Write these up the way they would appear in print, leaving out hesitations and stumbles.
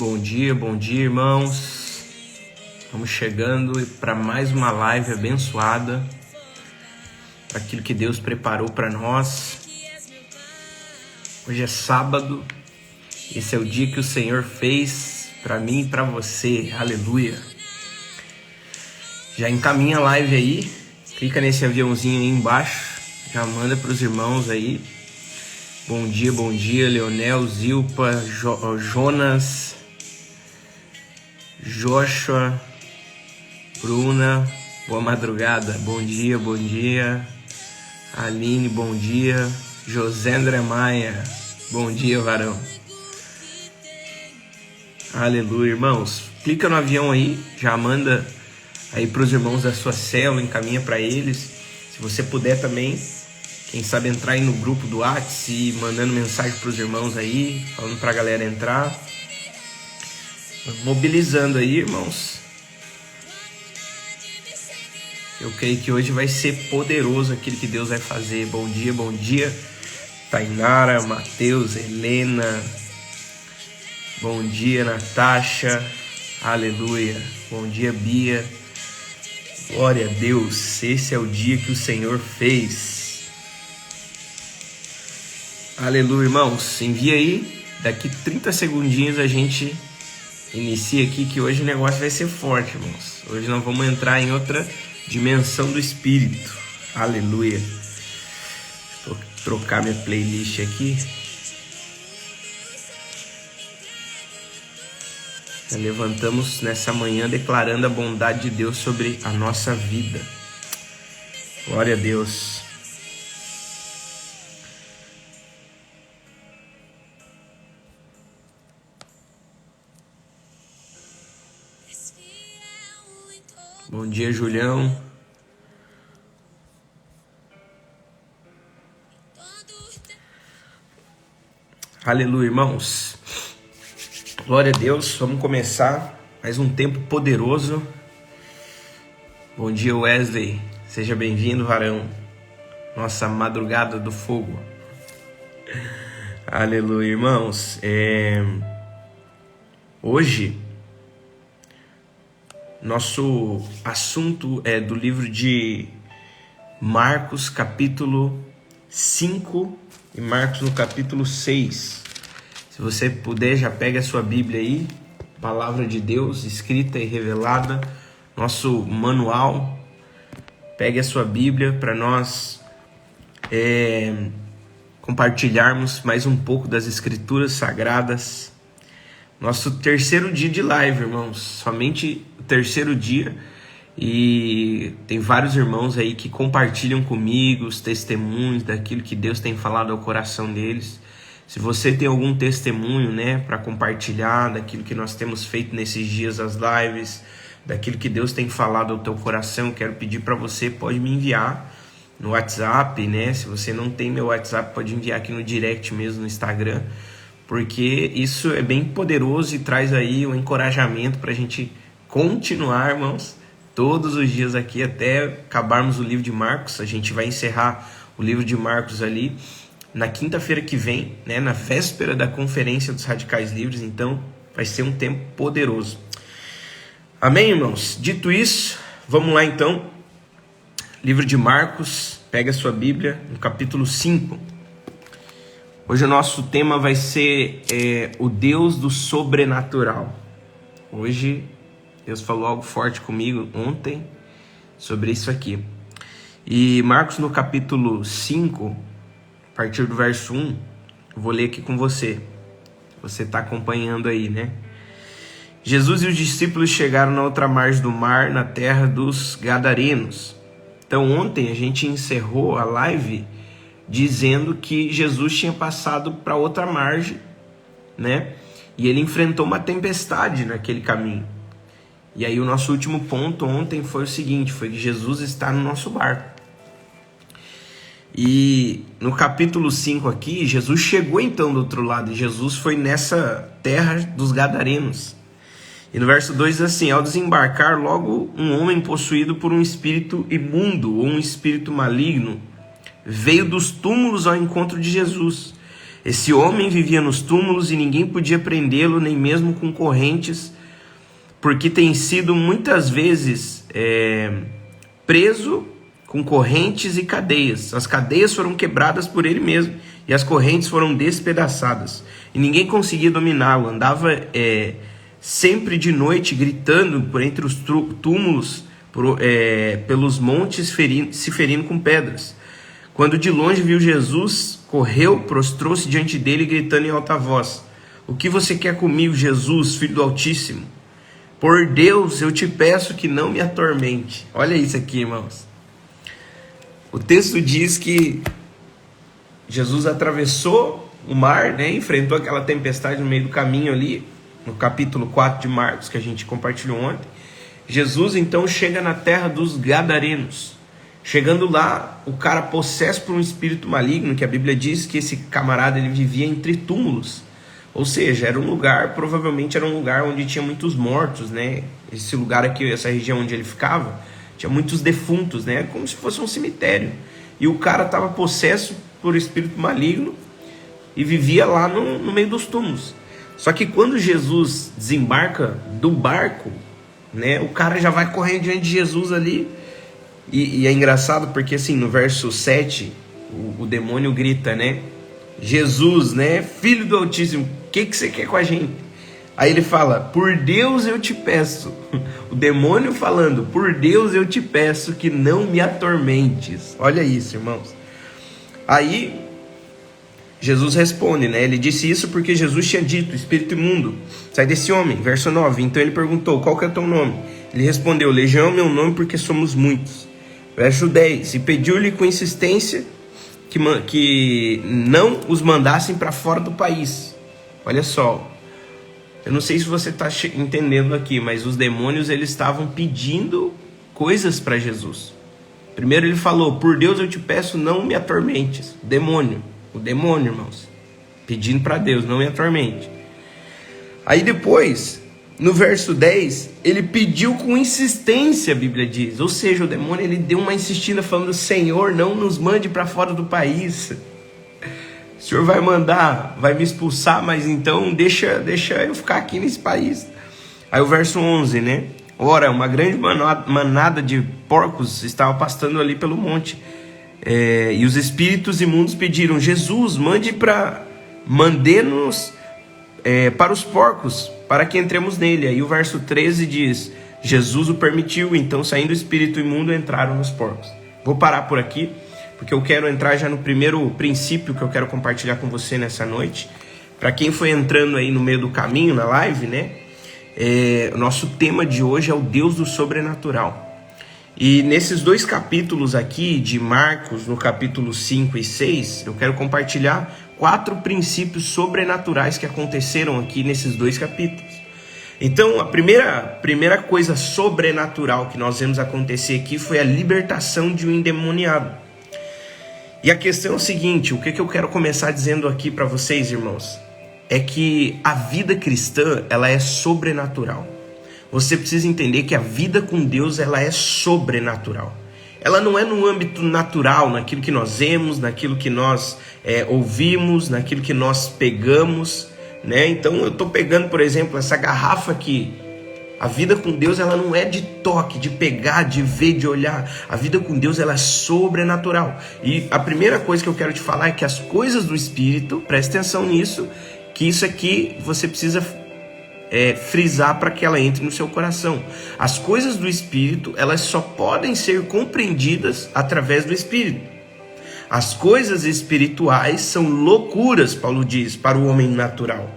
bom dia, irmãos. Estamos chegando para mais uma live abençoada, para aquilo que Deus preparou para nós. Hoje é sábado, esse é o dia que o Senhor fez para mim e para você, aleluia. Já encaminha a live aí, clica nesse aviãozinho aí embaixo, já manda para os irmãos aí. Bom dia, Leonel, Zilpa, Jonas, Joshua, Bruna, boa madrugada, bom dia, Aline, bom dia, José André Maia, bom dia, varão, aleluia, irmãos, clica no avião aí, já manda aí para os irmãos da sua célula, encaminha para eles, se você puder também, quem sabe entrar aí no grupo do WhatsApp e mandando mensagem para os irmãos aí, falando para a galera entrar. Mobilizando aí, irmãos. Eu creio que hoje vai ser poderoso aquilo que Deus vai fazer. Bom dia, Tainara, Matheus, Helena. Bom dia, Natasha. Aleluia. Bom dia, Bia. Glória a Deus. Esse é o dia que o Senhor fez. Aleluia, irmãos, envia aí, daqui 30 segundinhos a gente inicia aqui, que hoje o negócio vai ser forte, irmãos. Hoje nós vamos entrar em outra dimensão do Espírito, aleluia. Vou trocar minha playlist aqui. Já levantamos nessa manhã declarando a bondade de Deus sobre a nossa vida. Glória a Deus. Bom dia, Julião. Aleluia, irmãos. Glória a Deus. Vamos começar mais um tempo poderoso. Bom dia, Wesley. Seja bem-vindo, varão. Nossa madrugada do fogo. Aleluia, irmãos. Hoje nosso assunto é do livro de Marcos, capítulo 5 e Marcos no capítulo 6. Se você puder, já pega a sua Bíblia aí, Palavra de Deus, escrita e revelada, nosso manual. Pegue a sua Bíblia para nós compartilharmos mais um pouco das Escrituras Sagradas. Nosso terceiro dia de live, irmãos, somente o terceiro dia, e tem vários irmãos aí que compartilham comigo os testemunhos daquilo que Deus tem falado ao coração deles. Se você tem algum testemunho, né, para compartilhar daquilo que nós temos feito nesses dias, as lives, daquilo que Deus tem falado ao teu coração, quero pedir para você, pode me enviar no WhatsApp, né? Se você não tem meu WhatsApp, pode enviar aqui no direct mesmo, no Instagram, porque isso é bem poderoso e traz aí um encorajamento para a gente continuar, irmãos, todos os dias aqui até acabarmos o livro de Marcos. A gente vai encerrar o livro de Marcos ali na quinta-feira que vem, né, na véspera da Conferência dos Radicais Livres, então vai ser um tempo poderoso. Amém, irmãos? Dito isso, vamos lá então, livro de Marcos, pega a sua Bíblia, no capítulo 5. Hoje o nosso tema vai ser o Deus do sobrenatural. Hoje Deus falou algo forte comigo ontem sobre isso aqui. E Marcos no capítulo 5, a partir do verso 1, eu vou ler aqui com você. Você está acompanhando aí, né? Jesus e os discípulos chegaram na outra margem do mar, na terra dos Gadarenos. Então ontem a gente encerrou a live dizendo que Jesus tinha passado para outra margem, né? E ele enfrentou uma tempestade naquele caminho. E aí o nosso último ponto ontem foi o seguinte, foi que Jesus está no nosso barco. E no capítulo 5 aqui, Jesus chegou então do outro lado, e Jesus foi nessa terra dos Gadarenos. E no verso 2 diz assim: ao desembarcar, logo um homem possuído por um espírito imundo, ou um espírito maligno, veio dos túmulos ao encontro de Jesus. Esse homem vivia nos túmulos e ninguém podia prendê-lo, nem mesmo com correntes, porque tem sido muitas vezes preso com correntes e cadeias. As cadeias foram quebradas por ele mesmo e as correntes foram despedaçadas. E ninguém conseguia dominá-lo. Andava sempre de noite gritando por entre os túmulos, pelos montes, se ferindo com pedras. Quando de longe viu Jesus, correu, prostrou-se diante dele, gritando em alta voz: o que você quer comigo, Jesus, Filho do Altíssimo? Por Deus, eu te peço que não me atormente. Olha isso aqui, irmãos. O texto diz que Jesus atravessou o mar, né? Enfrentou aquela tempestade no meio do caminho ali, no capítulo 4 de Marcos, que a gente compartilhou ontem. Jesus então chega na terra dos Gadarenos. Chegando lá, o cara possesso por um espírito maligno, que a Bíblia diz que esse camarada ele vivia entre túmulos. Ou seja, era um lugar, provavelmente era um lugar onde tinha muitos mortos, né? Esse lugar aqui, essa região onde ele ficava, tinha muitos defuntos, né? Como se fosse um cemitério. E o cara estava possesso por espírito maligno e vivia lá no meio dos túmulos. Só que quando Jesus desembarca do barco, né? O cara já vai correndo diante de Jesus ali. E é engraçado porque assim, no verso 7, o demônio grita, né? Jesus, né? Filho do Altíssimo, o que você quer com a gente? Aí ele fala: por Deus eu te peço. O demônio falando: por Deus eu te peço que não me atormentes. Olha isso, irmãos. Aí Jesus responde, né? Ele disse isso porque Jesus tinha dito: espírito imundo, sai desse homem. Verso 9. Então ele perguntou: qual que é o teu nome? Ele respondeu: Legião é meu nome, porque somos muitos. Verso 10. E pediu-lhe com insistência que não os mandassem para fora do país. Olha só, eu não sei se você está entendendo aqui, mas os demônios eles estavam pedindo coisas para Jesus. Primeiro ele falou: por Deus eu te peço, não me atormentes. O demônio, irmãos, pedindo para Deus: não me atormente. Aí depois, no verso 10, ele pediu com insistência, a Bíblia diz. Ou seja, o demônio ele deu uma insistida falando: Senhor, não nos mande para fora do país. O Senhor vai mandar, vai me expulsar, mas então deixa eu ficar aqui nesse país. Aí o verso 11, né? Ora, uma grande manada de porcos estava pastando ali pelo monte. E os espíritos imundos pediram: Jesus, mande-nos para os porcos, para que entremos nele. Aí o verso 13 diz: Jesus o permitiu, então saindo o espírito imundo entraram nos porcos. Vou parar por aqui, porque eu quero entrar já no primeiro princípio que eu quero compartilhar com você nessa noite. Para quem foi entrando aí no meio do caminho, na live, né? O nosso tema de hoje é o Deus do sobrenatural. E nesses dois capítulos aqui de Marcos, no capítulo 5 e 6, eu quero compartilhar 4 princípios sobrenaturais que aconteceram aqui nesses dois capítulos. Então, a primeira coisa sobrenatural que nós vemos acontecer aqui foi a libertação de um endemoniado. E a questão é o seguinte: o que eu quero começar dizendo aqui para vocês, irmãos, é que a vida cristã, ela é sobrenatural. Você precisa entender que a vida com Deus, ela é sobrenatural. Ela não é no âmbito natural, naquilo que nós vemos, naquilo que nós ouvimos, naquilo que nós pegamos, né? Então eu estou pegando, por exemplo, essa garrafa aqui. A vida com Deus, ela não é de toque, de pegar, de ver, de olhar. A vida com Deus, ela é sobrenatural. E a primeira coisa que eu quero te falar é que as coisas do Espírito, preste atenção nisso, que isso aqui você precisa frisar para que ela entre no seu coração. As coisas do Espírito, elas só podem ser compreendidas através do Espírito. As coisas espirituais são loucuras, Paulo diz, para o homem natural.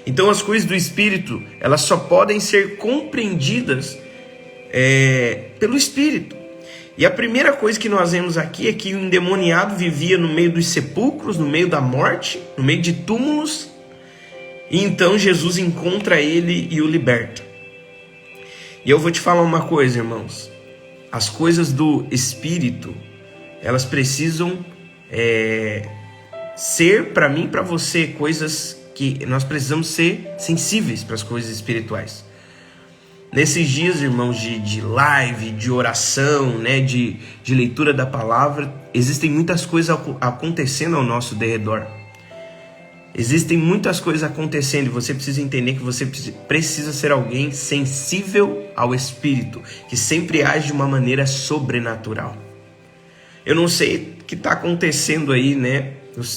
Então as coisas do Espírito, elas só podem ser compreendidas pelo Espírito. E a primeira coisa que nós vemos aqui é que o endemoniado vivia no meio dos sepulcros, no meio da morte, no meio de túmulos. E então Jesus encontra ele e o liberta. E eu vou te falar uma coisa, irmãos. As coisas do Espírito, elas precisam ser, para mim e para você, coisas que nós precisamos ser sensíveis para as coisas espirituais. Nesses dias, irmãos, de live, de oração, né, de leitura da palavra, existem muitas coisas acontecendo ao nosso derredor. Existem muitas coisas acontecendo e você precisa entender que você precisa ser alguém sensível ao Espírito, que sempre age de uma maneira sobrenatural. Eu não sei o que está acontecendo aí, né,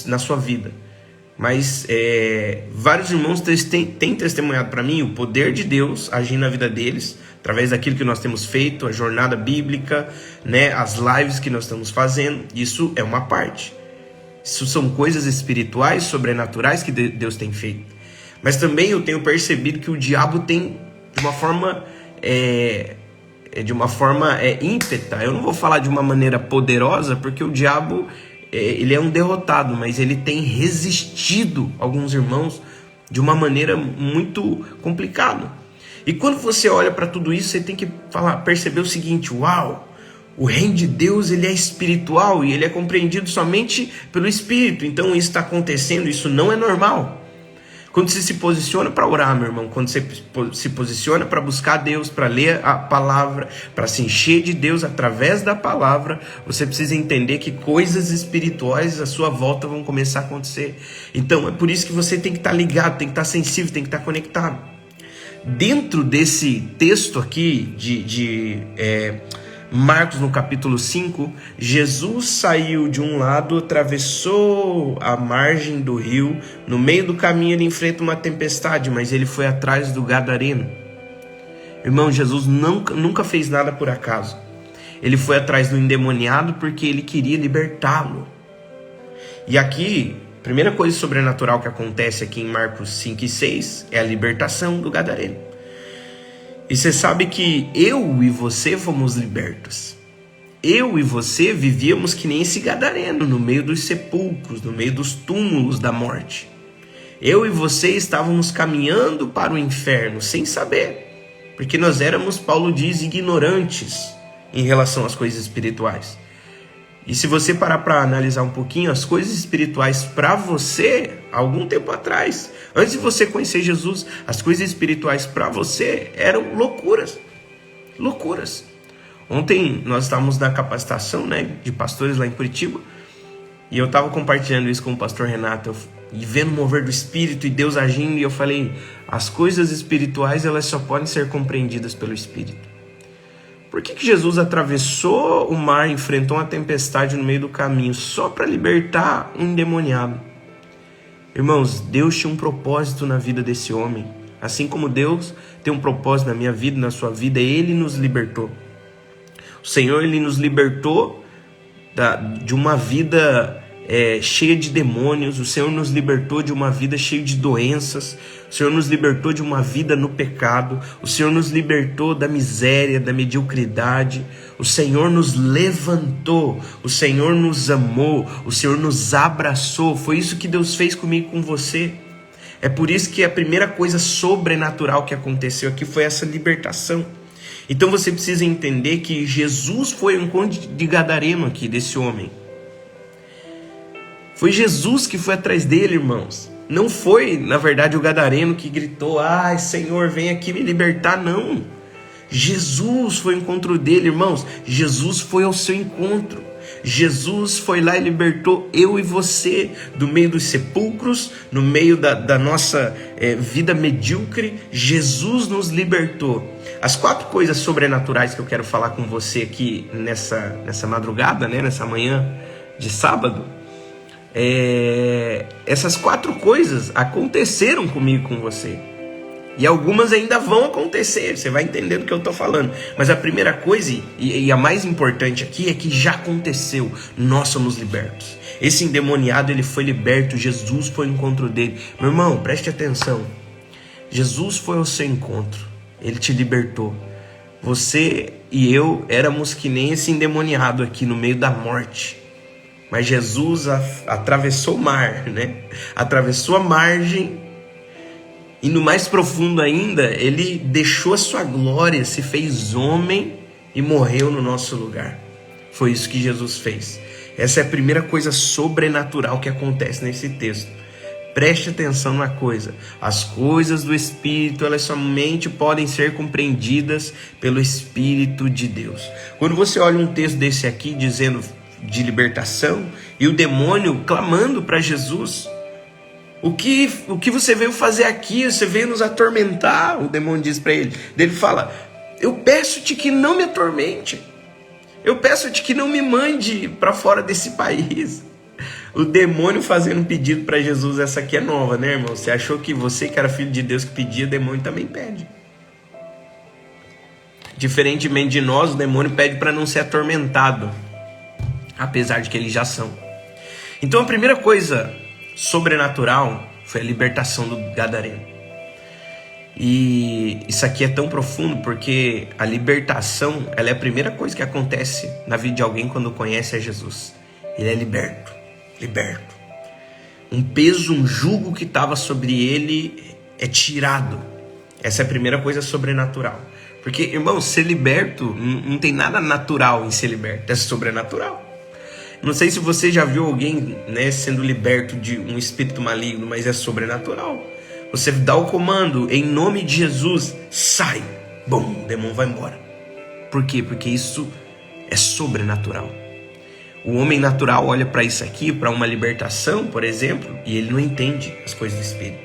na sua vida, mas vários irmãos têm testemunhado para mim o poder de Deus agindo na vida deles, através daquilo que nós temos feito, a jornada bíblica, né, as lives que nós estamos fazendo. Isso é uma parte. Isso são coisas espirituais, sobrenaturais que Deus tem feito. Mas também eu tenho percebido que o diabo tem, de uma forma ímpeta. Eu não vou falar de uma maneira poderosa, porque o diabo ele é um derrotado, mas ele tem resistido alguns irmãos de uma maneira muito complicada. E quando você olha para tudo isso, você tem que perceber o seguinte: uau! O reino de Deus, ele é espiritual e ele é compreendido somente pelo Espírito. Então isso está acontecendo, isso não é normal. Quando você se posiciona para orar, meu irmão, quando você se posiciona para buscar Deus, para ler a palavra, para se encher de Deus através da palavra, você precisa entender que coisas espirituais à sua volta vão começar a acontecer. Então é por isso que você tem que estar ligado, tem que estar sensível, tem que estar conectado. Dentro desse texto aqui de Marcos, no capítulo 5, Jesus saiu de um lado, atravessou a margem do rio. No meio do caminho ele enfrenta uma tempestade, mas ele foi atrás do gadareno. Irmão, Jesus nunca fez nada por acaso. Ele foi atrás do endemoniado porque ele queria libertá-lo. E aqui, a primeira coisa sobrenatural que acontece aqui em Marcos 5 e 6 é a libertação do gadareno. E você sabe que eu e você fomos libertos. Eu e você vivíamos que nem esse gadareno, no meio dos sepulcros, no meio dos túmulos da morte. Eu e você estávamos caminhando para o inferno sem saber, porque nós éramos, Paulo diz, ignorantes em relação às coisas espirituais. E se você parar para analisar um pouquinho, as coisas espirituais para você, algum tempo atrás, antes de você conhecer Jesus, as coisas espirituais para você eram loucuras. Loucuras. Ontem nós estávamos na capacitação, né, de pastores lá em Curitiba, e eu estava compartilhando isso com o pastor Renato, e vendo o mover do Espírito e Deus agindo, e eu falei, as coisas espirituais elas só podem ser compreendidas pelo Espírito. Por que Jesus atravessou o mar, enfrentou uma tempestade no meio do caminho só para libertar um endemoniado? Irmãos, Deus tinha um propósito na vida desse homem. Assim como Deus tem um propósito na minha vida, na sua vida, Ele nos libertou. O Senhor, Ele nos libertou de uma vida cheia de demônios. O Senhor nos libertou de uma vida cheia de doenças. O Senhor nos libertou de uma vida no pecado. O Senhor nos libertou da miséria, da mediocridade. O Senhor nos levantou. O Senhor nos amou. O Senhor nos abraçou. Foi isso que Deus fez comigo e com você. É por isso que a primeira coisa sobrenatural que aconteceu aqui foi essa libertação. Então você precisa entender que Jesus foi o encontro de gadareno aqui, desse homem. Foi Jesus que foi atrás dele, irmãos. Não foi, na verdade, o gadareno que gritou, ai, Senhor, vem aqui me libertar, não. Jesus foi ao encontro dele, irmãos. Jesus foi ao seu encontro. Jesus foi lá e libertou eu e você do meio dos sepulcros, no meio da nossa vida medíocre. Jesus nos libertou. As 4 coisas sobrenaturais que eu quero falar com você aqui nessa madrugada, né, nessa manhã de sábado, essas 4 coisas aconteceram comigo e com você. E algumas ainda vão acontecer, você vai entender do que eu estou falando. Mas a primeira coisa, e a mais importante aqui, é que já aconteceu. Nós somos libertos. Esse endemoniado, ele foi liberto. Jesus foi ao encontro dele. Meu irmão, preste atenção. Jesus foi ao seu encontro. Ele te libertou. Você e eu éramos que nem esse endemoniado aqui no meio da morte. Mas Jesus atravessou o mar, né? Atravessou a margem. E no mais profundo ainda, ele deixou a sua glória, se fez homem e morreu no nosso lugar. Foi isso que Jesus fez. Essa é a primeira coisa sobrenatural que acontece nesse texto. Preste atenção numa coisa. As coisas do Espírito, elas somente podem ser compreendidas pelo Espírito de Deus. Quando você olha um texto desse aqui, dizendo de libertação, e o demônio clamando para Jesus, O que você veio fazer aqui? Você veio nos atormentar? O demônio diz para ele. Ele fala: eu peço-te que não me atormente. Eu peço-te que não me mande para fora desse país. O demônio fazendo um pedido para Jesus. Essa aqui é nova, né, irmão? Você achou que você que era filho de Deus que pedia, o demônio também pede. Diferentemente de nós, o demônio pede para não ser atormentado, apesar de que eles já são. Então a primeira coisa sobrenatural foi a libertação do gadareno. E isso aqui é tão profundo porque a libertação, ela é a primeira coisa que acontece na vida de alguém quando conhece a Jesus. Ele é liberto. Um peso, um jugo que estava sobre ele é tirado. Essa é a primeira coisa sobrenatural. Porque, irmão, ser liberto, não tem nada natural em ser liberto, é sobrenatural. Não sei se você já viu alguém, né, sendo liberto de um espírito maligno, mas é sobrenatural. Você dá o comando, em nome de Jesus, sai. Bom, o demônio vai embora. Por quê? Porque isso é sobrenatural. O homem natural olha para isso aqui, para uma libertação, por exemplo, e ele não entende as coisas do espírito.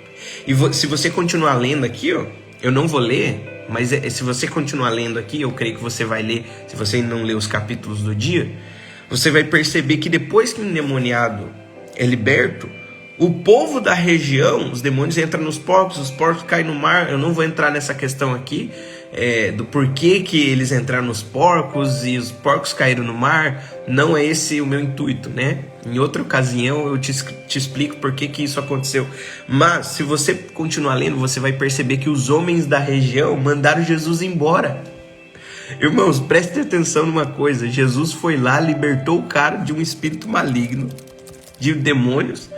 E se você continuar lendo aqui, ó, eu não vou ler, mas se você continuar lendo aqui, eu creio que você vai ler, se você não ler os capítulos do dia, você vai perceber que depois que o endemoniado é liberto, o povo da região, os demônios entram nos porcos, os porcos caem no mar. Eu não vou entrar nessa questão aqui, do porquê que eles entraram nos porcos e os porcos caíram no mar. Não é esse o meu intuito, né? Em outra ocasião eu te explico por que isso aconteceu. Mas se você continuar lendo, você vai perceber que os homens da região mandaram Jesus embora. Irmãos, prestem atenção numa coisa. Jesus foi lá, libertou o cara de um espírito maligno, de demônios.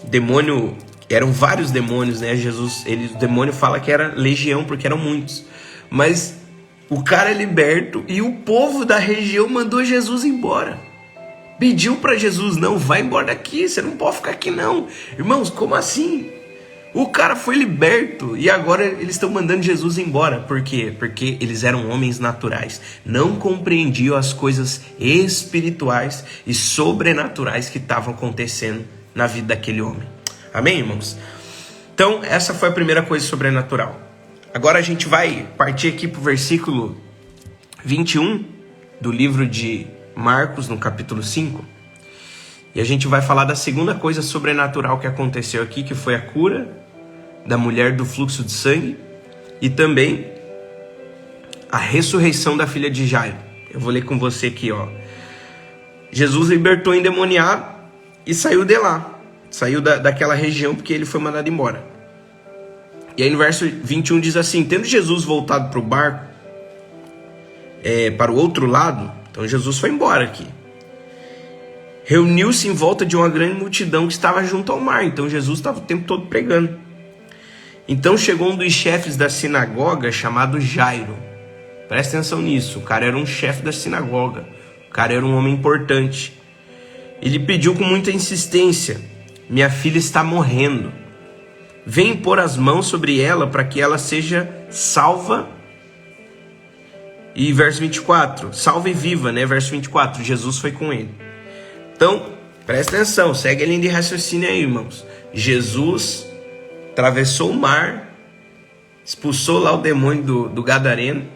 Demônio, eram vários demônios, né? O demônio fala que era legião, porque eram muitos. Mas o cara é liberto e o povo da região mandou Jesus embora. Pediu para Jesus: não, vai embora daqui, você não pode ficar aqui não. Irmãos, como assim? O cara foi liberto e agora eles estão mandando Jesus embora. Por quê? Porque eles eram homens naturais. Não compreendiam as coisas espirituais e sobrenaturais que estavam acontecendo na vida daquele homem. Amém, irmãos? Então, essa foi a primeira coisa sobrenatural. Agora a gente vai partir aqui para o versículo 21 do livro de Marcos, no capítulo 5. E a gente vai falar da segunda coisa sobrenatural que aconteceu aqui, que foi a cura da mulher do fluxo de sangue e também a ressurreição da filha de Jairo. Eu vou ler com você aqui, ó. Jesus libertou o endemoniado e saiu de lá. Saiu daquela região porque ele foi mandado embora. E aí no verso 21 diz assim: tendo Jesus voltado para o barco, para o outro lado, então Jesus foi embora aqui. Reuniu-se em volta de uma grande multidão que estava junto ao mar. Então Jesus estava o tempo todo pregando. Então chegou um dos chefes da sinagoga chamado Jairo. Presta atenção nisso. O cara era um chefe da sinagoga. O cara era um homem importante. Ele pediu com muita insistência: minha filha está morrendo. Vem pôr as mãos sobre ela para que ela seja salva. E verso 24, salva e viva, né? Verso 24, Jesus foi com ele. Então, presta atenção, segue a linha de raciocínio aí, irmãos. Jesus atravessou o mar, expulsou lá o demônio do gadareno.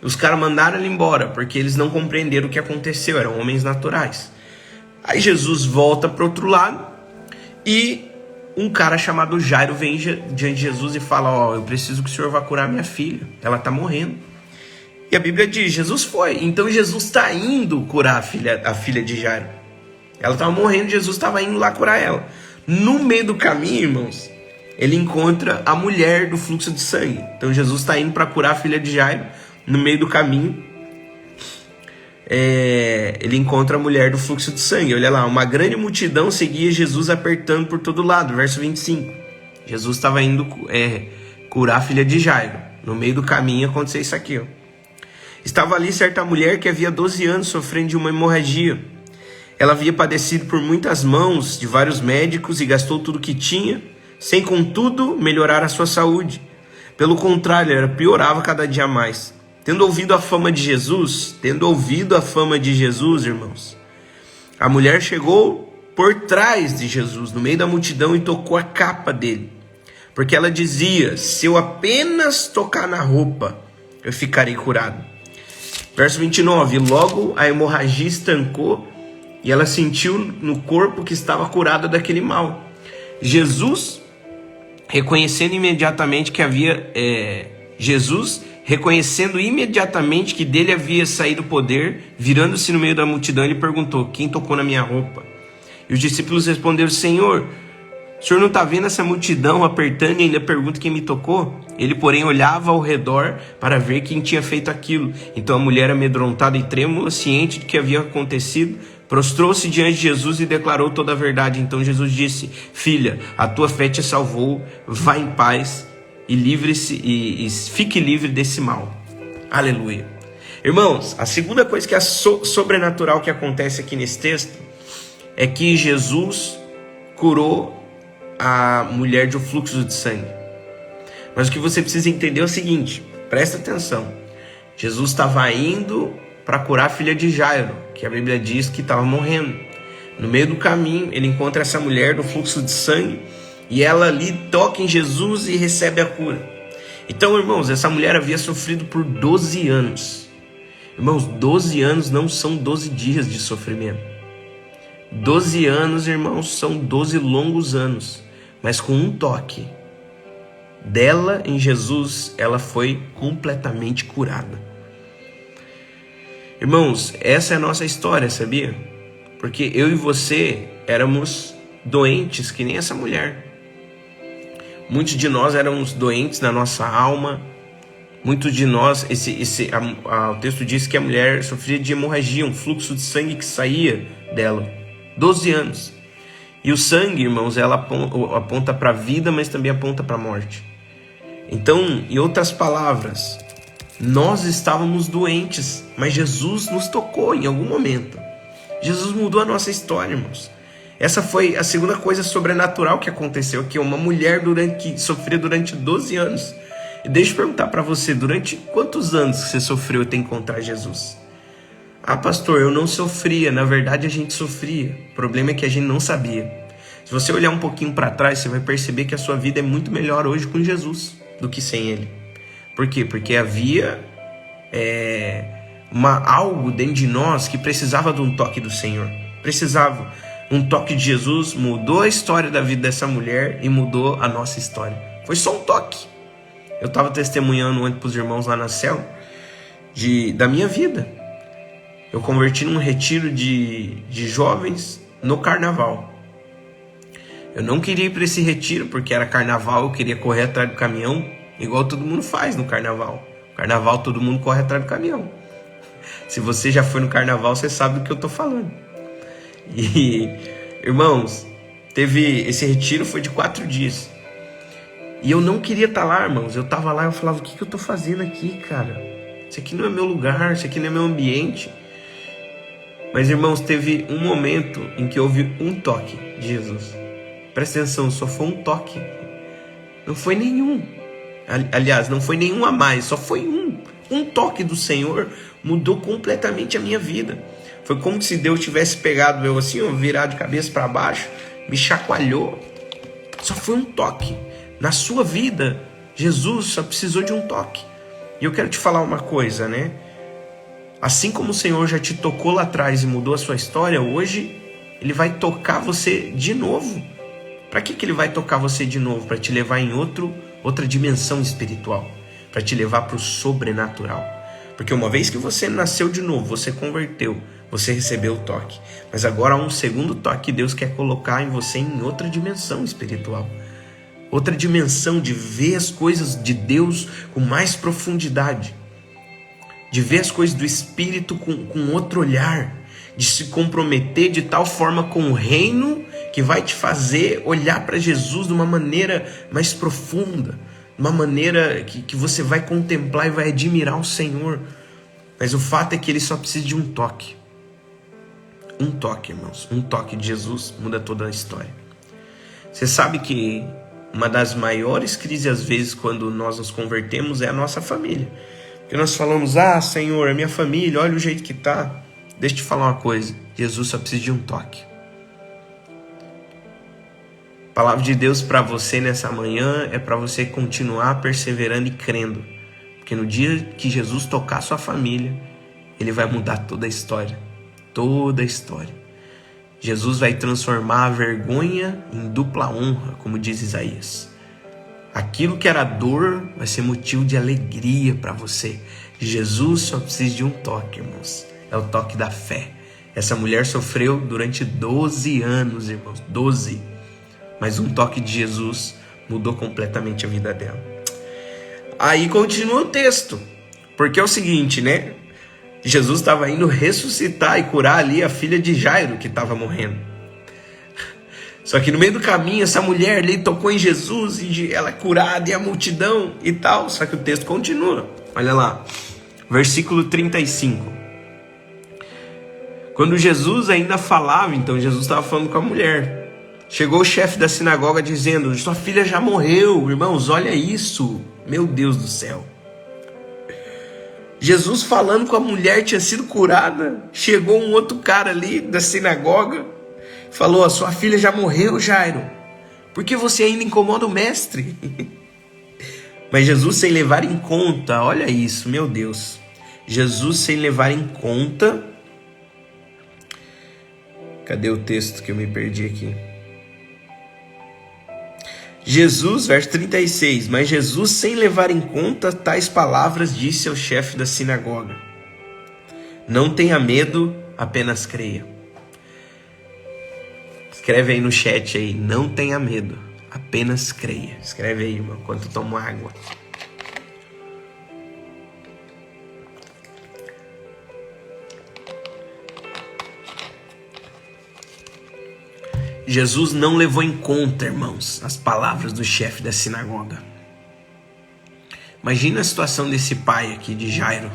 Os caras mandaram ele embora, porque eles não compreenderam o que aconteceu, eram homens naturais. Aí Jesus volta para o outro lado e um cara chamado Jairo vem diante de Jesus e fala: ó, eu preciso que o senhor vá curar minha filha, ela está morrendo. E a Bíblia diz, Jesus foi. Então Jesus está indo curar a filha de Jairo. Ela estava morrendo, Jesus estava indo lá curar ela. No meio do caminho, irmãos, ele encontra a mulher do fluxo de sangue. Então Jesus está indo para curar a filha de Jairo. No meio do caminho, ele encontra a mulher do fluxo de sangue. Olha lá, uma grande multidão seguia Jesus apertando por todo lado. Verso 25. Jesus estava indo curar a filha de Jairo. No meio do caminho aconteceu isso aqui, ó. Estava ali certa mulher que havia 12 anos sofrendo de uma hemorragia. Ela havia padecido por muitas mãos de vários médicos e gastou tudo que tinha, sem contudo melhorar a sua saúde. Pelo contrário, ela piorava cada dia mais. Tendo ouvido a fama de Jesus, irmãos, a mulher chegou por trás de Jesus, no meio da multidão, e tocou a capa dele. Porque ela dizia: se eu apenas tocar na roupa, eu ficarei curado. Verso 29, logo a hemorragia estancou e ela sentiu no corpo que estava curada daquele mal. Jesus, reconhecendo imediatamente que dele havia saído o poder, virando-se no meio da multidão, ele perguntou: quem tocou na minha roupa? E os discípulos responderam: Senhor, o senhor não está vendo essa multidão apertando e ainda pergunta quem me tocou? Ele, porém, olhava ao redor para ver quem tinha feito aquilo. Então a mulher, amedrontada e trêmula, ciente de que havia acontecido, prostrou-se diante de Jesus e declarou toda a verdade. Então Jesus disse: filha, a tua fé te salvou, vá em paz e livre-se e fique livre desse mal. Aleluia. Irmãos, a segunda coisa que é sobrenatural que acontece aqui nesse texto é que Jesus curou a mulher de um fluxo de sangue. Mas o que você precisa entender é o seguinte, presta atenção. Jesus estava indo para curar a filha de Jairo, que a Bíblia diz que estava morrendo. No meio do caminho, ele encontra essa mulher do fluxo de sangue e ela ali toca em Jesus e recebe a cura. Então, irmãos, essa mulher havia sofrido por 12 anos. Irmãos, 12 anos não são 12 dias de sofrimento. 12 anos, irmãos, são 12 longos anos. Mas com um toque dela em Jesus, ela foi completamente curada. Irmãos, essa é a nossa história, sabia? Porque eu e você éramos doentes que nem essa mulher. Muitos de nós éramos doentes na nossa alma. Muitos de nós, o texto diz que a mulher sofria de hemorragia, um fluxo de sangue que saía dela. 12 anos. E o sangue, irmãos, ela aponta para a vida, mas também aponta para a morte. Então, em outras palavras, nós estávamos doentes, mas Jesus nos tocou em algum momento. Jesus mudou a nossa história, irmãos. Essa foi a segunda coisa sobrenatural que aconteceu aqui. Uma mulher que sofria durante 12 anos. E deixa eu perguntar para você, durante quantos anos você sofreu até encontrar Jesus? Ah, pastor, eu não sofria. Na verdade, a gente sofria. O problema é que a gente não sabia. Se você olhar um pouquinho para trás, você vai perceber que a sua vida é muito melhor hoje com Jesus do que sem Ele. Por quê? Porque havia algo dentro de nós que precisava de um toque do Senhor. Precisava. Um toque de Jesus mudou a história da vida dessa mulher e mudou a nossa história. Foi só um toque. Eu estava testemunhando ontem para os irmãos lá na célula da minha vida. Eu converti num retiro de jovens no carnaval. Eu não queria ir para esse retiro porque era carnaval, eu queria correr atrás do caminhão, igual todo mundo faz no carnaval. Carnaval todo mundo corre atrás do caminhão. Se você já foi no carnaval, você sabe do que eu estou falando. E, irmãos, esse retiro foi de 4 dias. E eu não queria estar lá, irmãos. Eu estava lá e eu falava: o que eu estou fazendo aqui, cara? Isso aqui não é meu lugar, isso aqui não é meu ambiente. Mas, irmãos, teve um momento em que houve um toque de Jesus. Presta atenção, só foi um toque. Não foi nenhum. Aliás, não foi nenhum a mais, só foi um. Um toque do Senhor mudou completamente a minha vida. Foi como se Deus tivesse pegado eu assim, virado de cabeça para baixo, me chacoalhou. Só foi um toque. Na sua vida, Jesus só precisou de um toque. E eu quero te falar uma coisa, né? Assim como o Senhor já te tocou lá atrás e mudou a sua história, hoje Ele vai tocar você de novo. Para que Ele vai tocar você de novo? Para te levar em outra dimensão espiritual. Para te levar para o sobrenatural. Porque uma vez que você nasceu de novo, você converteu, você recebeu o toque. Mas agora há um segundo toque que Deus quer colocar em você em outra dimensão espiritual. Outra dimensão de ver as coisas de Deus com mais profundidade. De ver as coisas do Espírito com outro olhar. De se comprometer de tal forma com o reino que vai te fazer olhar para Jesus de uma maneira mais profunda. De uma maneira que você vai contemplar e vai admirar o Senhor. Mas o fato é que Ele só precisa de um toque. Um toque, irmãos. Um toque de Jesus muda toda a história. Você sabe que uma das maiores crises, às vezes, quando nós nos convertemos, é a nossa família. Porque nós falamos: ah, Senhor, é minha família, olha o jeito que tá. Deixa eu te falar uma coisa. Jesus só precisa de um toque. A palavra de Deus para você nessa manhã é para você continuar perseverando e crendo. Porque no dia que Jesus tocar sua família, Ele vai mudar toda a história. Toda a história. Jesus vai transformar a vergonha em dupla honra, como diz Isaías. Aquilo que era dor vai ser motivo de alegria para você. Jesus só precisa de um toque, irmãos. É o toque da fé. Essa mulher sofreu durante 12 anos, irmãos. 12. Mas um toque de Jesus mudou completamente a vida dela. Aí continua o texto. Porque é o seguinte, né? Jesus estava indo ressuscitar e curar ali a filha de Jairo, que estava morrendo. Só que no meio do caminho, essa mulher ali tocou em Jesus e ela é curada e a multidão e tal. Só que o texto continua. Olha lá, versículo 35. Quando Jesus ainda falava, então Jesus estava falando com a mulher. Chegou o chefe da sinagoga dizendo: sua filha já morreu, irmãos, olha isso. Meu Deus do céu. Jesus falando com a mulher tinha sido curada. Chegou um outro cara ali da sinagoga. Falou: a sua filha já morreu, Jairo. Por que você ainda incomoda o mestre? Mas Jesus sem levar em conta, olha isso, meu Deus. Jesus sem levar em conta. Cadê o texto que eu me perdi aqui? Jesus, verso 36. Mas Jesus sem levar em conta tais palavras disse ao chefe da sinagoga: não tenha medo, apenas creia. Escreve aí no chat aí, não tenha medo, apenas creia. Escreve aí, irmão, enquanto eu tomo água. Jesus não levou em conta, irmãos, as palavras do chefe da sinagoga. Imagina a situação desse pai aqui de Jairo.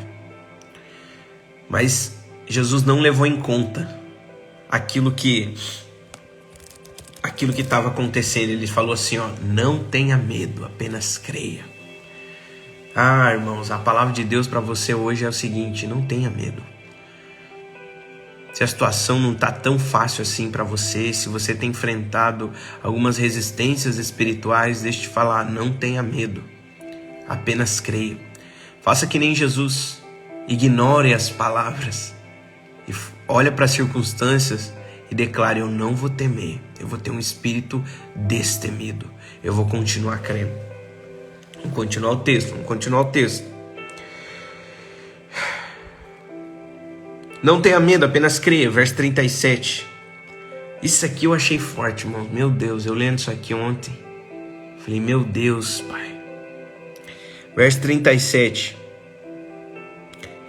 Mas Jesus não levou em conta aquilo que estava acontecendo. Ele falou assim, ó: não tenha medo, apenas creia. Ah, irmãos, a palavra de Deus para você hoje é o seguinte: não tenha medo. Se a situação não está tão fácil assim para você, se você tem enfrentado algumas resistências espirituais, deixa eu te falar, não tenha medo, apenas creia. Faça que nem Jesus, ignore as palavras e olha para as circunstâncias e declare: eu não vou temer, eu vou ter um espírito destemido, eu vou continuar crendo. Vamos continuar o texto. Não tenha medo, apenas creia, verso 37. Isso aqui eu achei forte, irmão. Meu Deus, eu lendo isso aqui ontem, falei: meu Deus, Pai. Verso 37.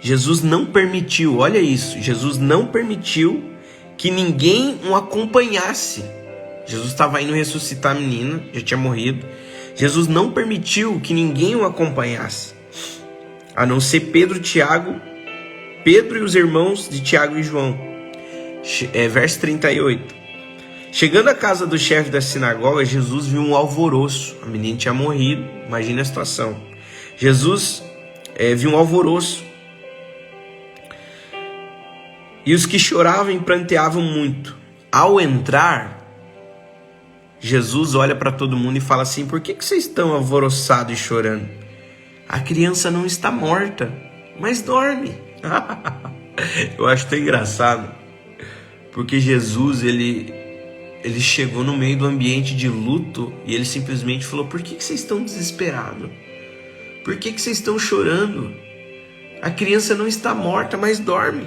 Jesus não permitiu, olha isso, Jesus não permitiu que ninguém o acompanhasse. Jesus estava indo ressuscitar a menina, já tinha morrido. Jesus não permitiu que ninguém o acompanhasse, a não ser Pedro e os irmãos de Tiago e João. Verso 38. Chegando à casa do chefe da sinagoga, Jesus viu um alvoroço. A menina tinha morrido, imagina a situação. Jesus viu um alvoroço. E os que choravam e pranteavam muito. Ao entrar, Jesus olha para todo mundo e fala assim: por que vocês estão alvoroçados e chorando? A criança não está morta, mas dorme. Eu acho tão engraçado, porque Jesus ele chegou no meio do ambiente de luto e ele simplesmente falou: por que vocês estão desesperados? Por que vocês estão chorando? A criança não está morta, mas dorme.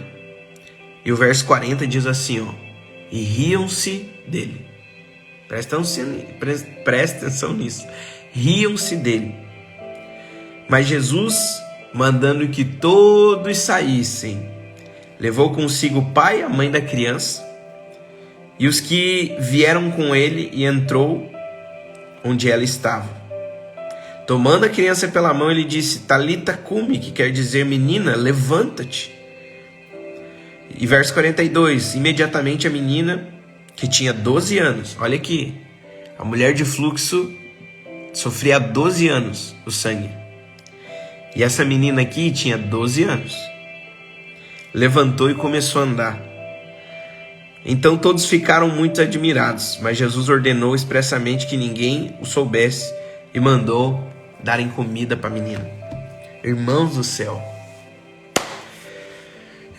E o verso 40 diz assim, ó: e riam-se dele. Presta atenção nisso. Riam-se dele. Mas Jesus, mandando que todos saíssem, levou consigo o pai e a mãe da criança e os que vieram com ele, e entrou onde ela estava. Tomando a criança pela mão, ele disse: Talita cumi, que quer dizer: menina, levanta-te. E verso 42, imediatamente a menina, que tinha 12 anos, olha aqui, a mulher de fluxo sofria há 12 anos o sangue. E essa menina aqui tinha 12 anos. Levantou e começou a andar. Então todos ficaram muito admirados, mas Jesus ordenou expressamente que ninguém o soubesse e mandou darem comida para a menina. Irmãos do céu,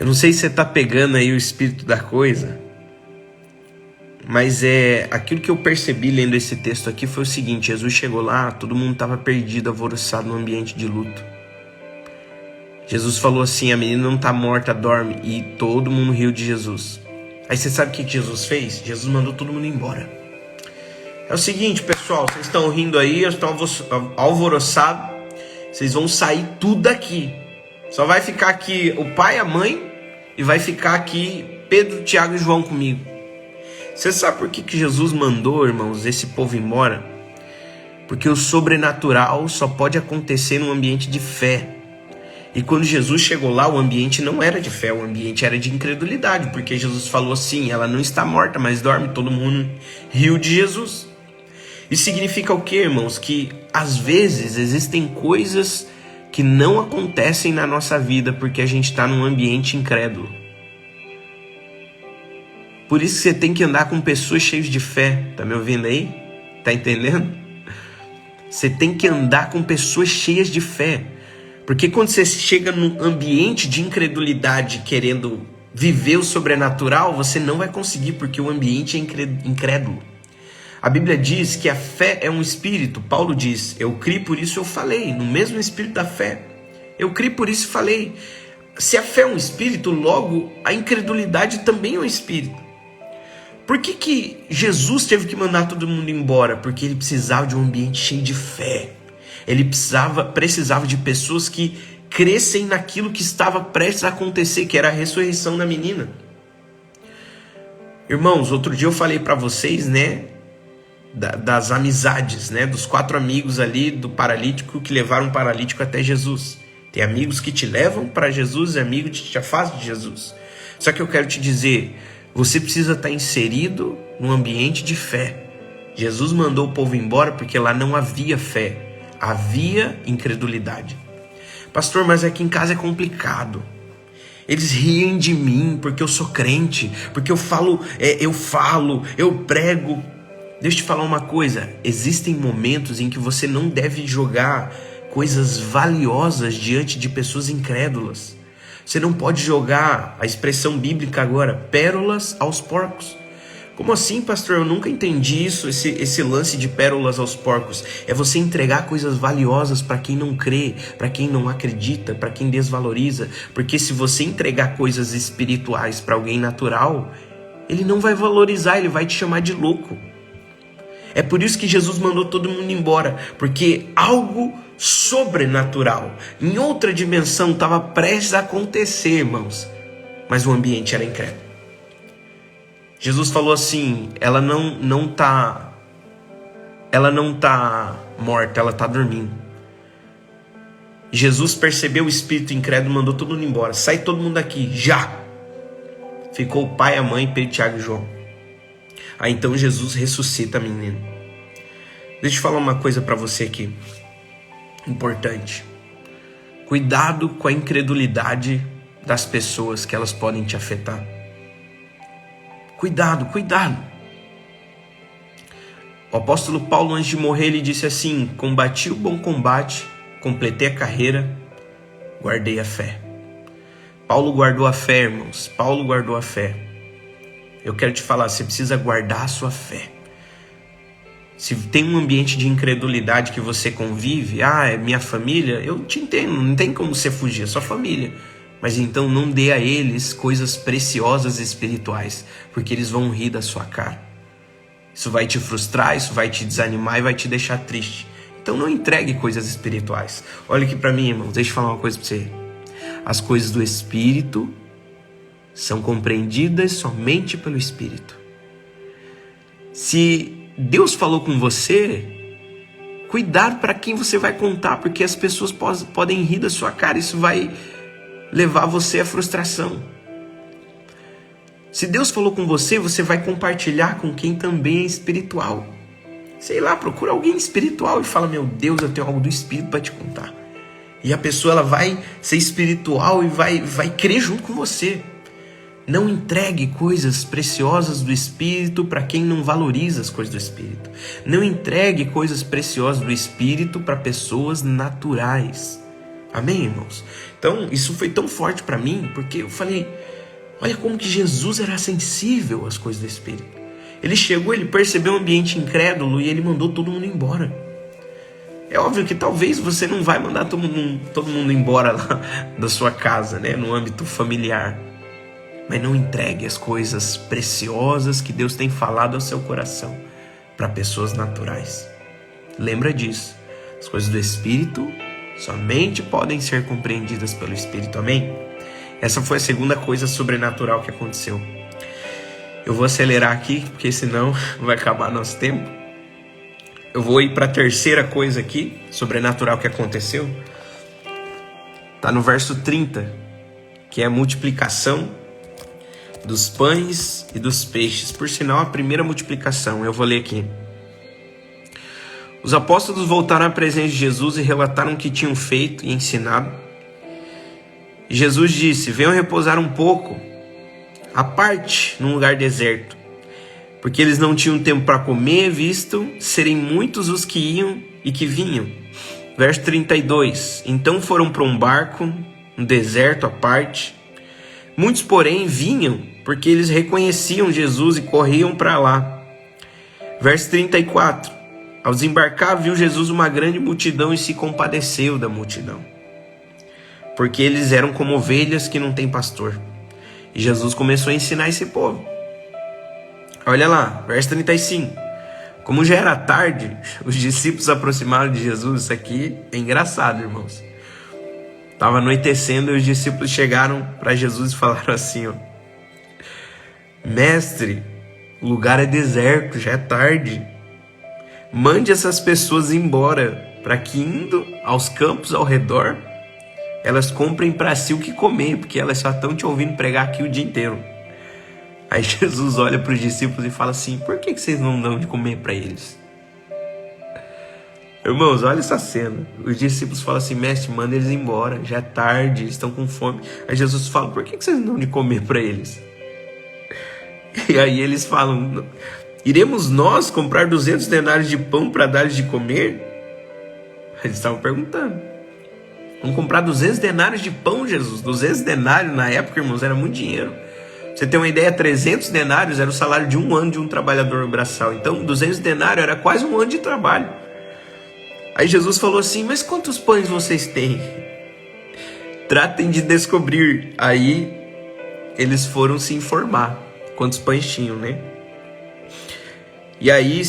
eu não sei se você está pegando aí o espírito da coisa, mas aquilo que eu percebi lendo esse texto aqui foi o seguinte: Jesus chegou lá, todo mundo estava perdido, alvoroçado no ambiente de luto. Jesus falou assim: a menina não está morta, dorme, e todo mundo riu de Jesus. Aí você sabe o que Jesus fez? Jesus mandou todo mundo embora. É o seguinte, pessoal, vocês estão rindo aí, estão alvoroçados, vocês vão sair tudo daqui. Só vai ficar aqui o pai e a mãe, e vai ficar aqui Pedro, Tiago e João comigo. Você sabe por que Jesus mandou, irmãos, esse povo embora? Porque o sobrenatural só pode acontecer num ambiente de fé. E quando Jesus chegou lá, o ambiente não era de fé, o ambiente era de incredulidade, porque Jesus falou assim: ela não está morta, mas dorme. Todo mundo riu de Jesus. Isso significa o quê, irmãos? Que às vezes existem coisas que não acontecem na nossa vida porque a gente está num ambiente incrédulo. Por isso que você tem que andar com pessoas cheias de fé. Tá me ouvindo aí? Tá entendendo? Você tem que andar com pessoas cheias de fé. Porque quando você chega num ambiente de incredulidade querendo viver o sobrenatural, você não vai conseguir, porque o ambiente é incrédulo. A Bíblia diz que a fé é um espírito. Paulo diz: eu criei, por isso eu falei. No mesmo espírito da fé. Eu criei, por isso falei. Se a fé é um espírito, logo a incredulidade também é um espírito. Por que Jesus teve que mandar todo mundo embora? Porque ele precisava de um ambiente cheio de fé. Ele precisava de pessoas que crescem naquilo que estava prestes a acontecer, que era a ressurreição da menina. Irmãos, outro dia eu falei para vocês, né, das amizades, né, dos 4 amigos ali do paralítico que levaram o paralítico até Jesus. Tem amigos que te levam para Jesus e amigos que te afastam de Jesus. Só que eu quero te dizer, você precisa estar inserido num ambiente de fé. Jesus mandou o povo embora porque lá não havia fé. Havia incredulidade. Pastor, mas aqui em casa é complicado. Eles riem de mim porque eu sou crente, porque eu prego. Deixa eu te falar uma coisa. Existem momentos em que você não deve jogar coisas valiosas diante de pessoas incrédulas. Você não pode jogar, a expressão bíblica agora, pérolas aos porcos. Como assim, pastor? Eu nunca entendi isso, esse lance de pérolas aos porcos. É você entregar coisas valiosas para quem não crê, para quem não acredita, para quem desvaloriza. Porque se você entregar coisas espirituais para alguém natural, ele não vai valorizar, ele vai te chamar de louco. É por isso que Jesus mandou todo mundo embora, porque algo sobrenatural, em outra dimensão, estava prestes a acontecer, irmãos. Mas o ambiente era incrédulo. Jesus falou assim: ela não tá morta, ela tá dormindo. Jesus percebeu o espírito incrédulo, mandou todo mundo embora. Sai todo mundo daqui, já! Ficou o pai, a mãe, Pedro, Tiago e João. Aí então Jesus ressuscita a menina. Deixa eu falar uma coisa para você aqui, importante. Cuidado com a incredulidade das pessoas, que elas podem te afetar. Cuidado. O apóstolo Paulo, antes de morrer, ele disse assim: combati o bom combate, completei a carreira, guardei a fé. Paulo guardou a fé, irmãos. Paulo guardou a fé. Eu quero te falar, você precisa guardar a sua fé. Se tem um ambiente de incredulidade que você convive, é minha família, eu te entendo, não tem como você fugir, é sua família. Mas então não dê a eles coisas preciosas espirituais, porque eles vão rir da sua cara. Isso vai te frustrar, isso vai te desanimar e vai te deixar triste. Então não entregue coisas espirituais. Olha aqui para mim, irmãos, deixa eu falar uma coisa para você. As coisas do Espírito são compreendidas somente pelo Espírito. Se Deus falou com você, cuidado para quem você vai contar, porque as pessoas podem rir da sua cara, isso vai levar você à frustração. Se Deus falou com você, você vai compartilhar com quem também é espiritual. Sei lá, procura alguém espiritual e fala: meu Deus, eu tenho algo do Espírito para te contar. E a pessoa ela vai ser espiritual e vai crer junto com você. Não entregue coisas preciosas do Espírito para quem não valoriza as coisas do Espírito. Não entregue coisas preciosas do Espírito para pessoas naturais. Amém, irmãos? Então, isso foi tão forte para mim, porque eu falei, olha como que Jesus era sensível às coisas do Espírito. Ele chegou, ele percebeu um ambiente incrédulo e ele mandou todo mundo embora. É óbvio que talvez você não vai mandar todo mundo embora lá da sua casa, né, no âmbito familiar. Mas não entregue as coisas preciosas que Deus tem falado ao seu coração para pessoas naturais. Lembra disso. As coisas do Espírito somente podem ser compreendidas pelo Espírito. Amém? Essa foi a segunda coisa sobrenatural que aconteceu. Eu vou acelerar aqui, porque senão vai acabar nosso tempo. Eu vou ir para a terceira coisa aqui, sobrenatural que aconteceu. Está no verso 30, que é a multiplicação dos pães e dos peixes. Por sinal, a primeira multiplicação, eu vou ler aqui. Os apóstolos voltaram à presença de Jesus e relataram o que tinham feito e ensinado. E Jesus disse: venham repousar um pouco, à parte, num lugar deserto, porque eles não tinham tempo para comer, visto serem muitos os que iam e que vinham. Verso 32. Então foram para um barco, um deserto à parte. Muitos, porém, vinham, porque eles reconheciam Jesus e corriam para lá. Verso 34. Ao desembarcar, viu Jesus uma grande multidão e se compadeceu da multidão, porque eles eram como ovelhas que não têm pastor. E Jesus começou a ensinar esse povo. Olha lá, verso 35. Como já era tarde, os discípulos se aproximaram de Jesus. Isso aqui é engraçado, irmãos. Estava anoitecendo e os discípulos chegaram para Jesus e falaram assim, ó: Mestre, o lugar é deserto, já é tarde. Mande essas pessoas embora, para que, indo aos campos ao redor, elas comprem para si o que comer, porque elas só estão te ouvindo pregar aqui o dia inteiro. Aí Jesus olha para os discípulos e fala assim: por que vocês não dão de comer para eles? Irmãos, olha essa cena. Os discípulos falam assim: mestre, manda eles embora, já é tarde, eles estão com fome. Aí Jesus fala: por que vocês não dão de comer para eles? E aí eles falam: iremos nós comprar 200 denários de pão para dar-lhes de comer? Eles estavam perguntando: vamos comprar 200 denários de pão, Jesus? 200 denários na época, irmãos, era muito dinheiro. Pra você ter uma ideia, 300 denários era o salário de um ano de um trabalhador braçal. Então 200 denários era quase um ano de trabalho. Aí Jesus falou assim: mas quantos pães vocês têm? Tratem de descobrir. Aí eles foram se informar quantos pães tinham, né? E aí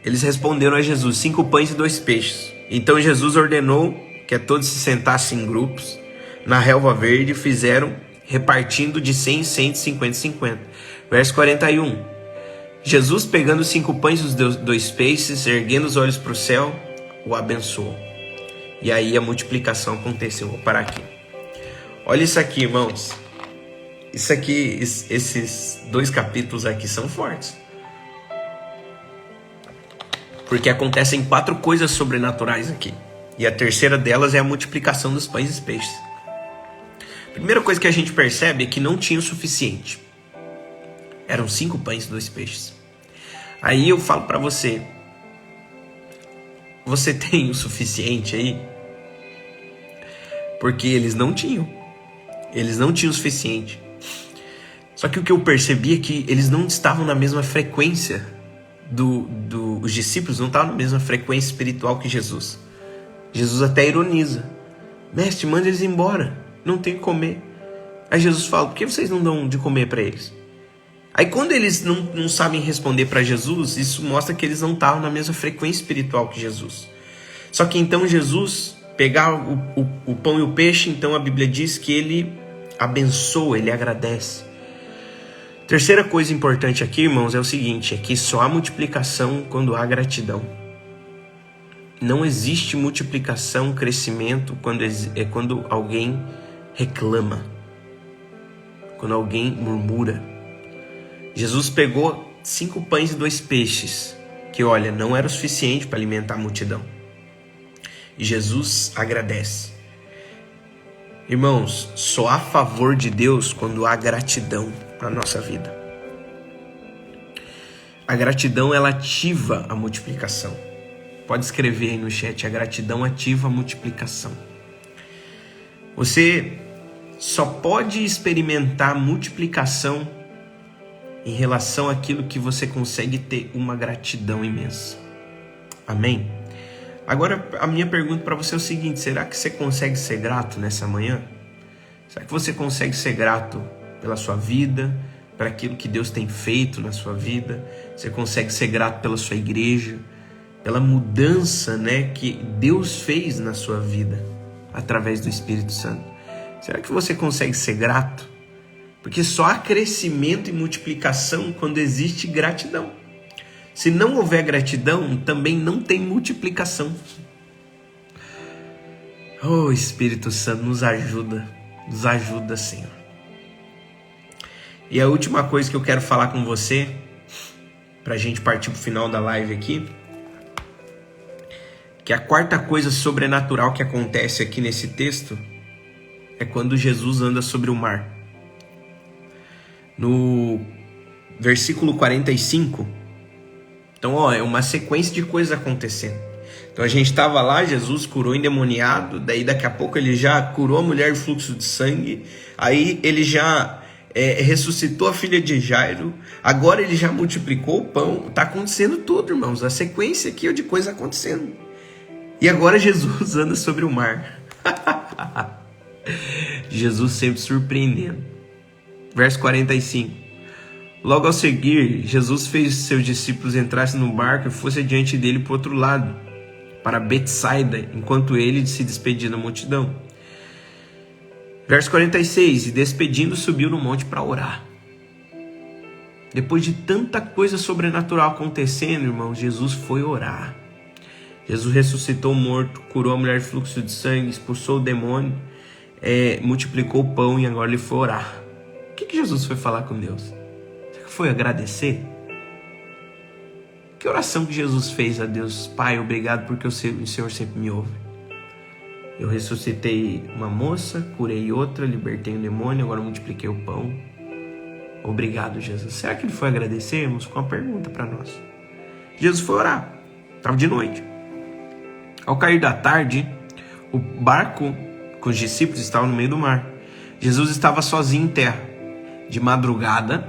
eles responderam a Jesus: 5 pães e 2 peixes. Então Jesus ordenou que todos se sentassem em grupos na relva verde, e fizeram, repartindo de 100 em 100, de 50 em 50. Verso 41. Jesus, pegando os 5 pães e os 2 peixes, erguendo os olhos para o céu, o abençoou. E aí a multiplicação aconteceu. Vou parar aqui. Olha isso aqui, irmãos. Isso aqui, esses 2 capítulos aqui são fortes. Porque acontecem 4 coisas sobrenaturais aqui. E a terceira delas é a multiplicação dos pães e peixes. A primeira coisa que a gente percebe é que não tinha o suficiente. Eram 5 pães e 2 peixes. Aí eu falo para você: você tem o suficiente aí? Porque eles não tinham. Eles não tinham o suficiente. Só que o que eu percebi é que eles não estavam na mesma frequência os discípulos não estavam na mesma frequência espiritual que Jesus. Jesus até ironiza: mestre, manda eles embora, não tem o que comer. Aí Jesus fala: por que vocês não dão de comer para eles? Aí quando eles não sabem responder para Jesus, isso mostra que eles não estavam na mesma frequência espiritual que Jesus. Só que então Jesus pegar o pão e o peixe, então a Bíblia diz que ele abençoa, ele agradece. Terceira coisa importante aqui, irmãos, é o seguinte: é que só há multiplicação quando há gratidão. Não existe multiplicação, crescimento quando alguém reclama, quando alguém murmura. Jesus pegou 5 pães e 2 peixes, que olha, não era o suficiente para alimentar a multidão. E Jesus agradece. Irmãos, só há favor de Deus quando há gratidão na nossa vida. A gratidão, ela ativa a multiplicação. Pode escrever aí no chat, a gratidão ativa a multiplicação. Você só pode experimentar multiplicação em relação àquilo que você consegue ter uma gratidão imensa. Amém? Agora, a minha pergunta para você é o seguinte: será que você consegue ser grato nessa manhã? Será que você consegue ser grato pela sua vida, para aquilo que Deus tem feito na sua vida? Você consegue ser grato pela sua igreja, pela mudança, né, que Deus fez na sua vida através do Espírito Santo? Será que você consegue ser grato? Porque só há crescimento e multiplicação quando existe gratidão. Se não houver gratidão, também não tem multiplicação. Oh, Espírito Santo, nos ajuda, Senhor. E a última coisa que eu quero falar com você, para a gente partir para o final da live aqui, que a quarta coisa sobrenatural que acontece aqui nesse texto é quando Jesus anda sobre o mar. No versículo 45, então é uma sequência de coisas acontecendo. Então a gente estava lá, Jesus curou o endemoniado, daí daqui a pouco ele já curou a mulher de fluxo de sangue, aí ele já ressuscitou a filha de Jairo, agora ele já multiplicou o pão. Está acontecendo tudo, irmãos, a sequência aqui é de coisas acontecendo. E agora Jesus anda sobre o mar. Jesus sempre surpreendendo. Verso 45. Logo ao seguir, Jesus fez seus discípulos entrassem no barco e fossem adiante dele para o outro lado, para Betsaida, enquanto ele se despedia da multidão. Verso 46. E despedindo, subiu no monte para orar. Depois de tanta coisa sobrenatural acontecendo, irmãos, Jesus foi orar. Jesus ressuscitou o morto, curou a mulher de fluxo de sangue, expulsou o demônio, multiplicou o pão e agora ele foi orar. O que Jesus foi falar com Deus? Será que foi agradecer? Que oração que Jesus fez a Deus? Pai, obrigado porque o Senhor sempre me ouve. Eu ressuscitei uma moça, curei outra, libertei um demônio, agora multipliquei o pão. Obrigado, Jesus. Será que ele foi agradecer, irmãos? Com uma pergunta para nós. Jesus foi orar. Estava de noite. Ao cair da tarde, o barco com os discípulos estava no meio do mar. Jesus estava sozinho em terra. De madrugada,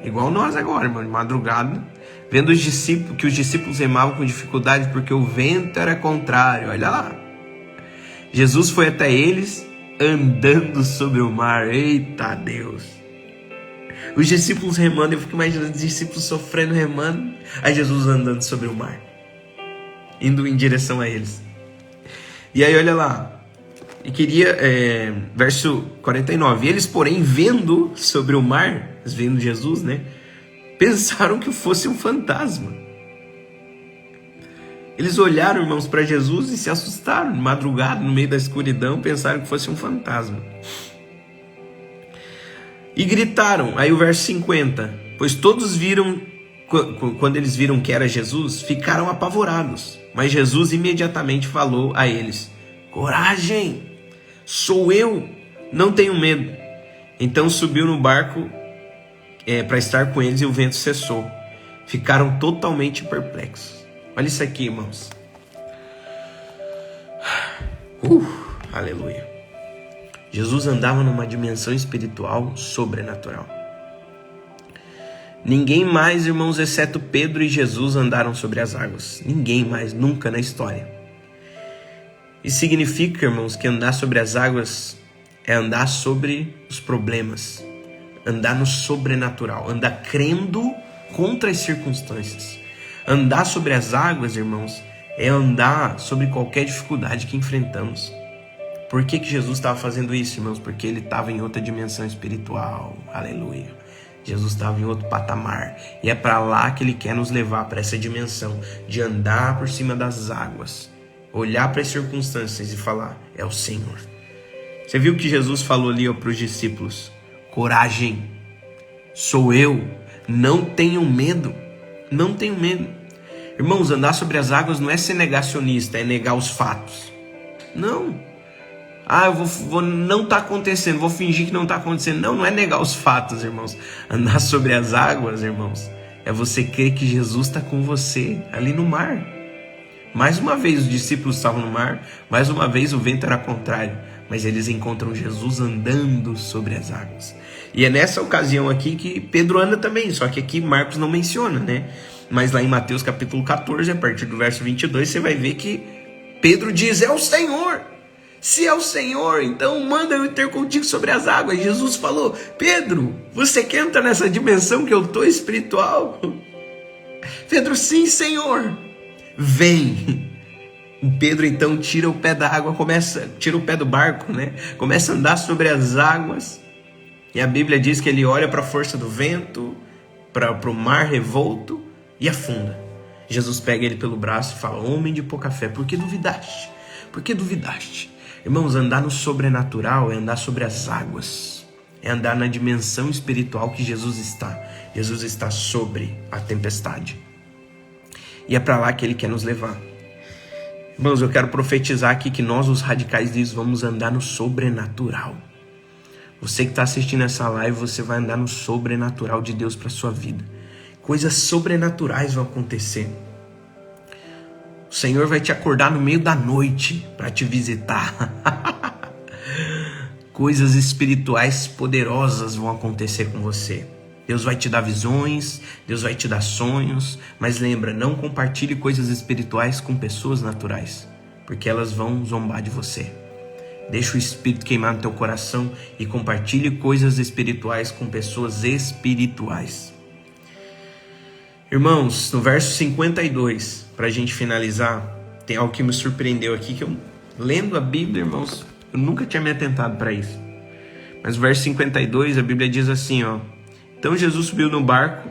igual nós agora, irmão, de madrugada, vendo os discípulos, que os discípulos remavam com dificuldade porque o vento era contrário. Olha lá. Jesus foi até eles andando sobre o mar. Eita Deus. Os discípulos remando, eu fico imaginando os discípulos sofrendo, remando. Aí Jesus andando sobre o mar, indo em direção a eles. E aí olha lá. E queria, verso 49. Eles, porém, vendo sobre o mar, vendo Jesus, né? Pensaram que fosse um fantasma. Eles olharam, irmãos, para Jesus e se assustaram. De madrugada, no meio da escuridão, pensaram que fosse um fantasma. E gritaram, aí o verso 50. Pois todos viram, quando eles viram que era Jesus, ficaram apavorados. Mas Jesus imediatamente falou a eles: coragem, sou eu, não tenham medo. Então subiu no barco para estar com eles e o vento cessou. Ficaram totalmente perplexos. Olha isso aqui, irmãos. Aleluia. Jesus andava numa dimensão espiritual sobrenatural. Ninguém mais, irmãos, exceto Pedro e Jesus andaram sobre as águas. Ninguém mais, nunca na história. Isso significa, irmãos, que andar sobre as águas é andar sobre os problemas, andar no sobrenatural, andar crendo contra as circunstâncias. Andar sobre as águas, irmãos, é andar sobre qualquer dificuldade que enfrentamos. Por que Jesus estava fazendo isso, irmãos? Porque ele estava em outra dimensão espiritual. Aleluia. Jesus estava em outro patamar. E é para lá que ele quer nos levar, para essa dimensão de andar por cima das águas. Olhar para as circunstâncias e falar: é o Senhor. Você viu que Jesus falou ali para os discípulos: coragem, sou eu, não tenham medo. Não tenham medo. Irmãos, andar sobre as águas não é ser negacionista, é negar os fatos. Não. Ah, não tá acontecendo, vou fingir que não tá acontecendo. Não, não é negar os fatos, irmãos. Andar sobre as águas, irmãos, é você crer que Jesus está com você ali no mar. Mais uma vez os discípulos estavam no mar, mais uma vez o vento era contrário, mas eles encontram Jesus andando sobre as águas. E é nessa ocasião aqui que Pedro anda também, só que aqui Marcos não menciona, né? Mas lá em Mateus capítulo 14, a partir do verso 22, você vai ver que Pedro diz: é o Senhor. Se é o Senhor, então manda eu ter contigo sobre as águas. E Jesus falou: Pedro, você quer entrar nessa dimensão que eu estou espiritual? Pedro, sim, Senhor. Vem. Pedro então tira o pé da água, tira o pé do barco, né? Começa a andar sobre as águas. E a Bíblia diz que ele olha para a força do vento, para o mar revolto e afunda. Jesus pega ele pelo braço e fala: homem de pouca fé, por que duvidaste? Por que duvidaste? Irmãos, andar no sobrenatural é andar sobre as águas. É andar na dimensão espiritual que Jesus está. Jesus está sobre a tempestade. E é para lá que ele quer nos levar. Irmãos, eu quero profetizar aqui que nós, os radicais disso, vamos andar no sobrenatural. Você que está assistindo essa live, você vai andar no sobrenatural de Deus para sua vida. Coisas sobrenaturais vão acontecer. O Senhor vai te acordar no meio da noite para te visitar. Coisas espirituais poderosas vão acontecer com você. Deus vai te dar visões, Deus vai te dar sonhos, mas lembra, não compartilhe coisas espirituais com pessoas naturais, porque elas vão zombar de você. Deixa o Espírito queimar no teu coração e compartilhe coisas espirituais com pessoas espirituais. Irmãos, no verso 52, para a gente finalizar, tem algo que me surpreendeu aqui, que eu, lendo a Bíblia, irmãos, eu nunca tinha me atentado para isso. Mas no verso 52, a Bíblia diz assim, ó: então Jesus subiu no barco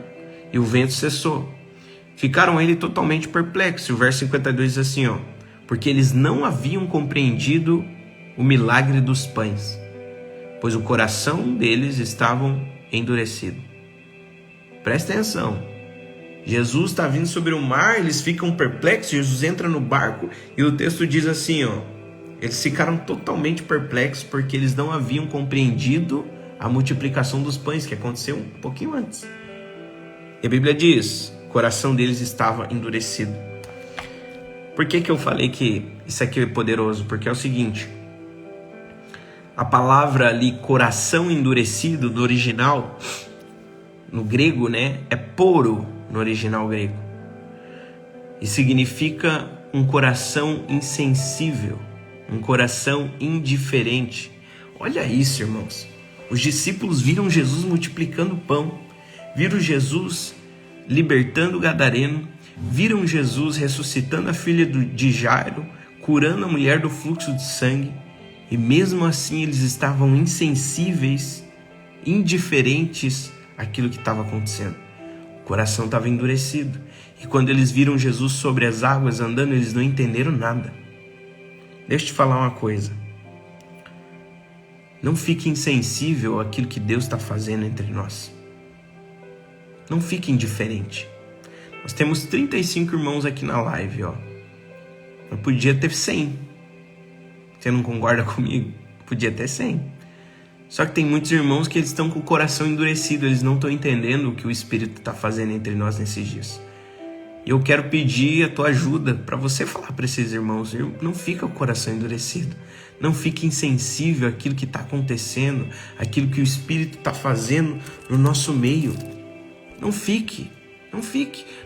e o vento cessou. Ficaram ele totalmente perplexos. O verso 52 diz assim, ó: porque eles não haviam compreendido o milagre dos pães, pois o coração deles estava endurecido. Presta atenção. Jesus está vindo sobre o mar, eles ficam perplexos, Jesus entra no barco e o texto diz assim, ó: eles ficaram totalmente perplexos porque eles não haviam compreendido a multiplicação dos pães, que aconteceu um pouquinho antes. E a Bíblia diz: o coração deles estava endurecido. Por que eu falei que isso aqui é poderoso? Porque é o seguinte: a palavra ali, coração endurecido, do original, no grego, né, é poro, no original grego. E significa um coração insensível, um coração indiferente. Olha isso, irmãos. Os discípulos viram Jesus multiplicando pão, viram Jesus libertando o gadareno, viram Jesus ressuscitando a filha de Jairo, curando a mulher do fluxo de sangue, e mesmo assim eles estavam insensíveis, indiferentes àquilo que estava acontecendo. O coração estava endurecido, e quando eles viram Jesus sobre as águas andando, eles não entenderam nada. Deixa eu te falar uma coisa. Não fique insensível àquilo que Deus está fazendo entre nós. Não fique indiferente. Nós temos 35 irmãos aqui na live, ó. Eu podia ter 100. Você não concorda comigo? Podia ter 100. Só que tem muitos irmãos que eles estão com o coração endurecido, eles não estão entendendo o que o Espírito está fazendo entre nós nesses dias. E eu quero pedir a tua ajuda para você falar para esses irmãos: não fica com o coração endurecido. Não fique insensível àquilo que está acontecendo, àquilo que o Espírito está fazendo no nosso meio. Não fique.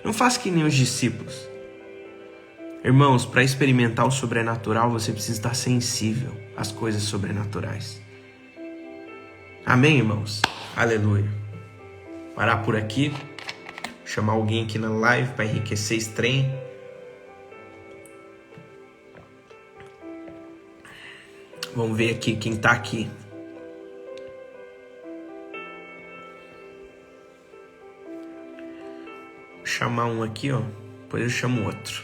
Não faça que nem os discípulos. Irmãos, para experimentar o sobrenatural, você precisa estar sensível às coisas sobrenaturais. Amém, irmãos? Aleluia. Parar por aqui. Chamar alguém aqui na live para enriquecer esse trem. Vamos ver aqui quem está aqui. Vou chamar um aqui, ó. Depois eu chamo outro.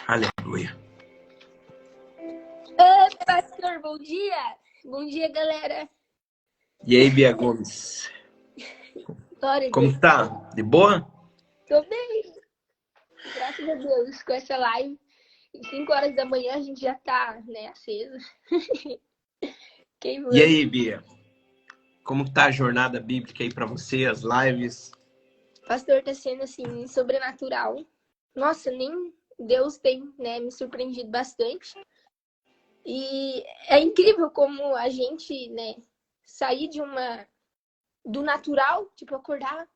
Aleluia. Oi, pastor, bom dia. Bom dia, galera. E aí, Bia Gomes? Glória a Como Deus. tá? De boa? Tô bem, graças a Deus, com essa live. 5 horas da manhã a gente já tá, né, aceso. E Queimando. aí, Bia? Como tá a jornada bíblica aí pra você, as lives? O pastor tá sendo, assim, sobrenatural. Nossa, nem Deus tem, né, me surpreendido bastante. E é incrível como a gente, né, sair do natural, tipo, acordar,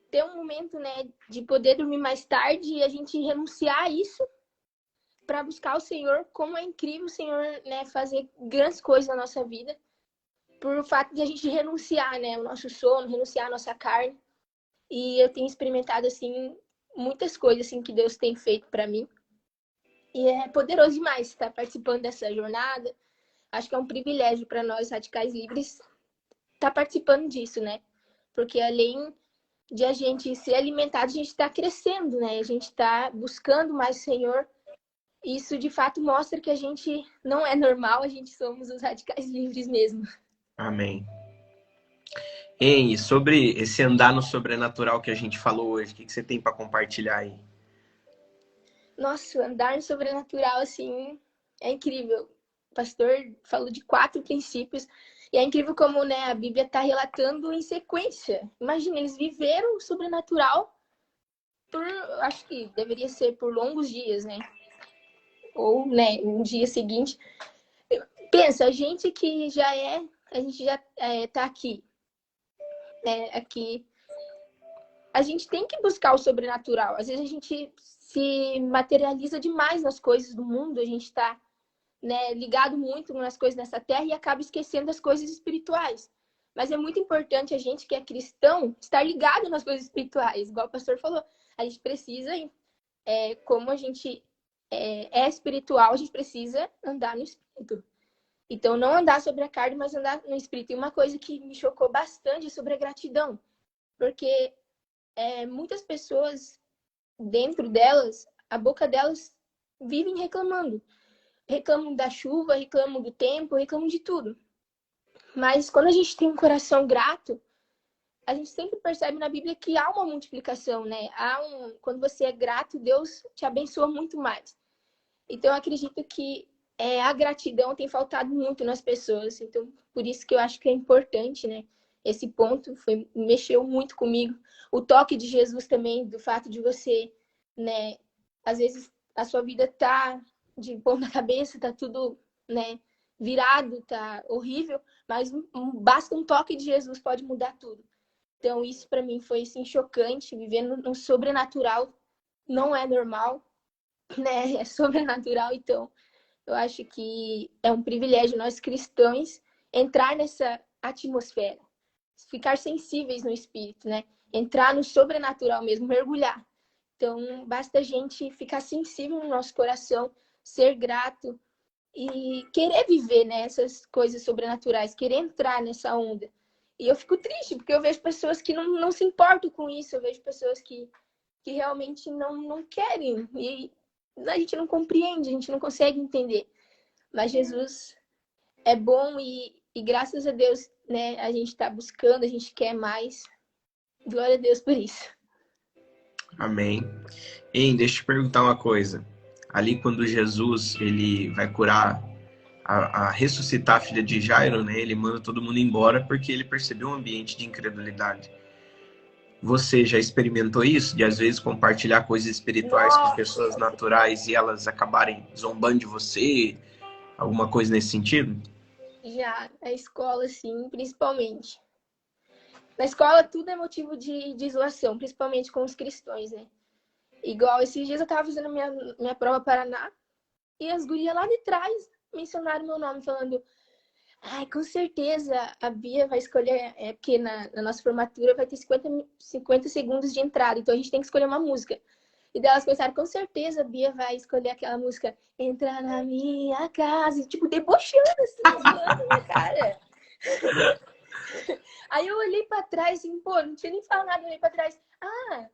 ter um momento, né, de poder dormir mais tarde e a gente renunciar a isso para buscar o Senhor. Como é incrível o Senhor, né, fazer grandes coisas na nossa vida, por o fato de a gente renunciar, né, o nosso sono, renunciar a nossa carne. E eu tenho experimentado assim muitas coisas assim que Deus tem feito para mim. E é poderoso demais estar participando dessa jornada. Acho que é um privilégio para nós radicais livres estar participando disso, né? Porque além de a gente ser alimentado, a gente está crescendo, né? A gente está buscando mais o Senhor. Isso de fato mostra que a gente não é normal, a gente somos os radicais livres mesmo. Amém. Hein, e sobre esse andar no sobrenatural que a gente falou hoje, o que você tem pra compartilhar aí? Nossa, andar no sobrenatural assim é incrível. O pastor falou de 4 princípios e é incrível como, né, a Bíblia está relatando em sequência. Imagina, eles viveram o sobrenatural por, acho que deveria ser por longos dias, né? Ou, né, um dia seguinte. Pensa, a gente já tá aqui, né? Aqui a gente tem que buscar o sobrenatural. Às vezes a gente se materializa demais nas coisas do mundo, a gente está, né, ligado muito nas coisas dessa terra e acaba esquecendo das coisas espirituais. Mas é muito importante a gente que é cristão estar ligado nas coisas espirituais, igual o pastor falou. A gente precisa, como a gente é espiritual, a gente precisa andar no espírito. Então, não andar sobre a carne, mas andar no espírito. E uma coisa que me chocou bastante é sobre a gratidão, porque muitas pessoas, dentro delas, a boca delas vivem reclamando. Reclamam da chuva, reclamam do tempo, reclamam de tudo. Mas quando a gente tem um coração grato, a gente sempre percebe na Bíblia que há uma multiplicação, né? Quando você é grato, Deus te abençoa muito mais. Então, eu acredito que a gratidão tem faltado muito nas pessoas. Então, por isso que eu acho que é importante, né? Esse ponto mexeu muito comigo. O toque de Jesus também, do fato de você, né? Às vezes a sua vida tá de ponta cabeça, tá tudo, né? Virado, tá horrível, mas basta um toque de Jesus pode mudar tudo. Então, isso para mim foi assim chocante, vivendo no sobrenatural não é normal, né? É sobrenatural, então eu acho que é um privilégio nós cristãos entrar nessa atmosfera, ficar sensíveis no espírito, né? Entrar no sobrenatural mesmo, mergulhar. Então, basta a gente ficar sensível no nosso coração, ser grato e querer viver, né, essas coisas sobrenaturais, querer entrar nessa onda. E eu fico triste, porque eu vejo pessoas que não se importam com isso, eu vejo pessoas que realmente não querem. E a gente não compreende, a gente não consegue entender. Mas Jesus é bom e graças a Deus, né, a gente está buscando, a gente quer mais. Glória a Deus por isso. Amém. Hein, deixa eu te perguntar uma coisa. Ali quando Jesus ele vai curar, a ressuscitar a filha de Jairo, né? Ele manda todo mundo embora porque ele percebeu um ambiente de incredulidade. Você já experimentou isso? De às vezes compartilhar coisas espirituais com pessoas Nossa, naturais e elas acabarem zombando de você? Alguma coisa nesse sentido? já na escola, sim, principalmente. Na escola, tudo é motivo de zoação, principalmente com os cristãos, né? Igual esses dias eu tava fazendo minha prova Paraná e as gurias lá de trás mencionaram meu nome, falando: ai, com certeza a Bia vai escolher, porque na nossa formatura vai ter 50 segundos de entrada, então a gente tem que escolher uma música. E daí elas pensaram, com certeza a Bia vai escolher aquela música Entra na minha casa, e, tipo, debochando, assim, zoando a minha cara. Aí eu olhei pra trás, assim, pô, não tinha nem falado nada, eu olhei pra trás. Ah,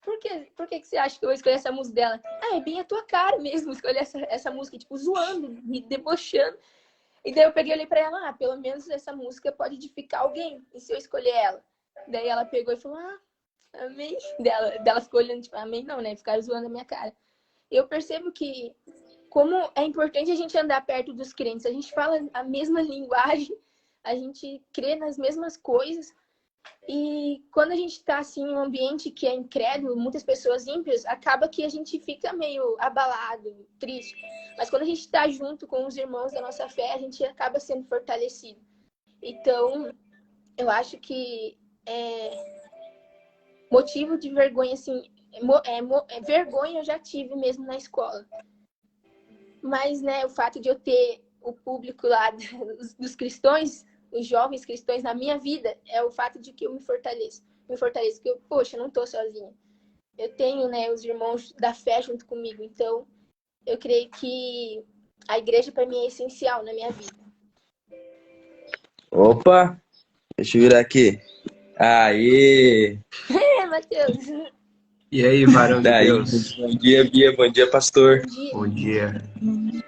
por que você acha que eu vou escolher essa música dela? Ah, é bem a tua cara mesmo, escolher essa música, tipo, zoando, me debochando. E daí eu peguei e olhei pra ela, pelo menos essa música pode edificar alguém, e se eu escolher ela? Daí ela pegou e falou, amém. Dela ficou olhando, tipo, amém não, né? Ficaram zoando a minha cara. Eu percebo que como é importante a gente andar perto dos crentes. A gente fala a mesma linguagem, a gente crê nas mesmas coisas. E quando a gente está assim, em um ambiente que é incrédulo, muitas pessoas ímpias, acaba que a gente fica meio abalado, triste. Mas quando a gente está junto com os irmãos da nossa fé, a gente acaba sendo fortalecido. Então, eu acho que motivo de vergonha, assim, vergonha eu já tive mesmo na escola. Mas, né, o fato de eu ter o público lá dos cristãos, os jovens cristãos na minha vida, é o fato de que eu me fortaleço. Que eu, poxa, eu não tô sozinha. Eu tenho, né, os irmãos da fé junto comigo. Então, eu creio que a igreja para mim é essencial na minha vida. Opa, deixa eu virar aqui. Aê! Matheus. E aí, varão de Daí, Deus? bom dia, Bia, bom dia, pastor. Bom dia. Bom dia.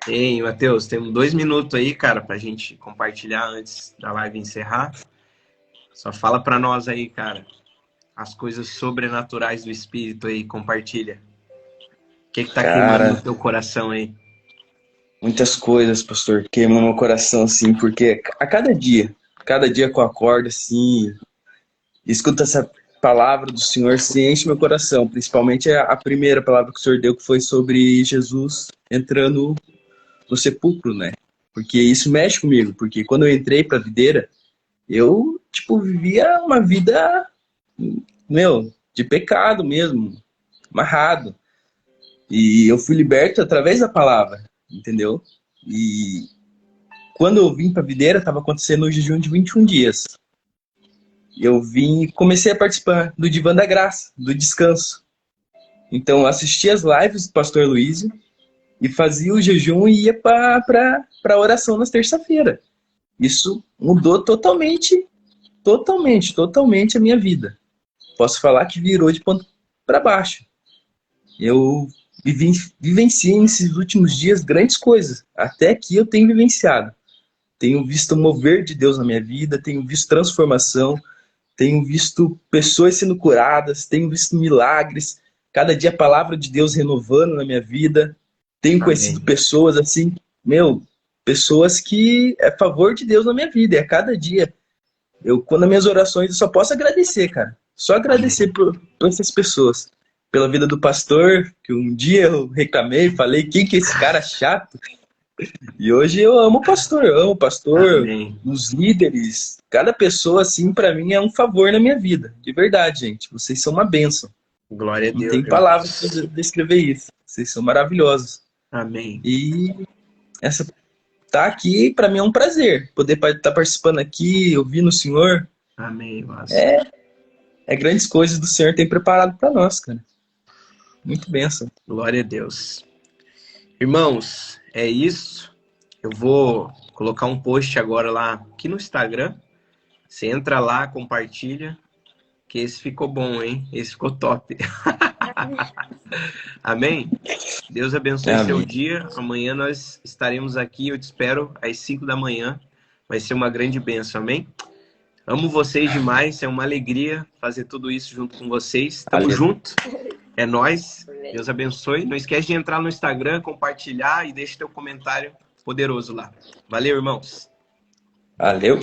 Ei, Matheus, temos 2 minutos aí, cara, pra gente compartilhar antes da live encerrar. Só fala pra nós aí, cara, as coisas sobrenaturais do Espírito aí, compartilha. O que tá queimando no teu coração aí? Muitas coisas, pastor, queimam no meu coração, assim, porque a cada dia que eu acordo, assim, escuto essa palavra do Senhor, se enche meu coração, principalmente a primeira palavra que o Senhor deu, que foi sobre Jesus entrando no sepulcro, né? Porque isso mexe comigo, porque quando eu entrei pra videira, eu, tipo, vivia uma vida, de pecado mesmo, amarrado. E eu fui liberto através da palavra, entendeu? E quando eu vim pra videira, estava acontecendo o jejum de 21 dias. Eu vim e comecei a participar do Divã da Graça, do descanso. Então, eu assisti as lives do pastor Luiz e fazia o jejum e ia para a oração nas terça-feira. Isso mudou totalmente a minha vida. Posso falar que virou de ponta para baixo. Eu vivenciei nesses últimos dias grandes coisas. Até aqui eu tenho vivenciado. Tenho visto o mover de Deus na minha vida, tenho visto transformação, tenho visto pessoas sendo curadas, tenho visto milagres, cada dia a palavra de Deus renovando na minha vida. Tenho conhecido pessoas assim, pessoas que é favor de Deus na minha vida. E a cada dia, quando as minhas orações, eu só posso agradecer, cara. Só agradecer por essas pessoas. Pela vida do pastor, que um dia eu reclamei, falei, quem que é esse cara chato? E hoje eu amo o pastor, Amém. os líderes. Cada pessoa, assim, pra mim é um favor na minha vida. De verdade, gente. Vocês são uma bênção. Glória a Deus. Não tem palavras para descrever isso. Vocês são maravilhosos. Amém. E tá aqui, pra mim é um prazer. Poder estar participando aqui, ouvindo o Senhor. Amém, Márcio. É grandes coisas do Senhor tem preparado pra nós, cara. Muito bênção. Glória a Deus. Irmãos, é isso. Eu vou colocar um post agora lá aqui no Instagram. Você entra lá, compartilha. Que esse ficou bom, hein? Esse ficou top. Amém? Deus abençoe seu dia. Amanhã nós estaremos aqui. Eu te espero às 5 da manhã. Vai ser uma grande bênção, amém? Amo vocês demais. É uma alegria fazer tudo isso junto com vocês. Tamo junto. É nóis. Deus abençoe. Não esquece de entrar no Instagram, compartilhar e deixa teu comentário poderoso lá. Valeu, irmãos. Valeu.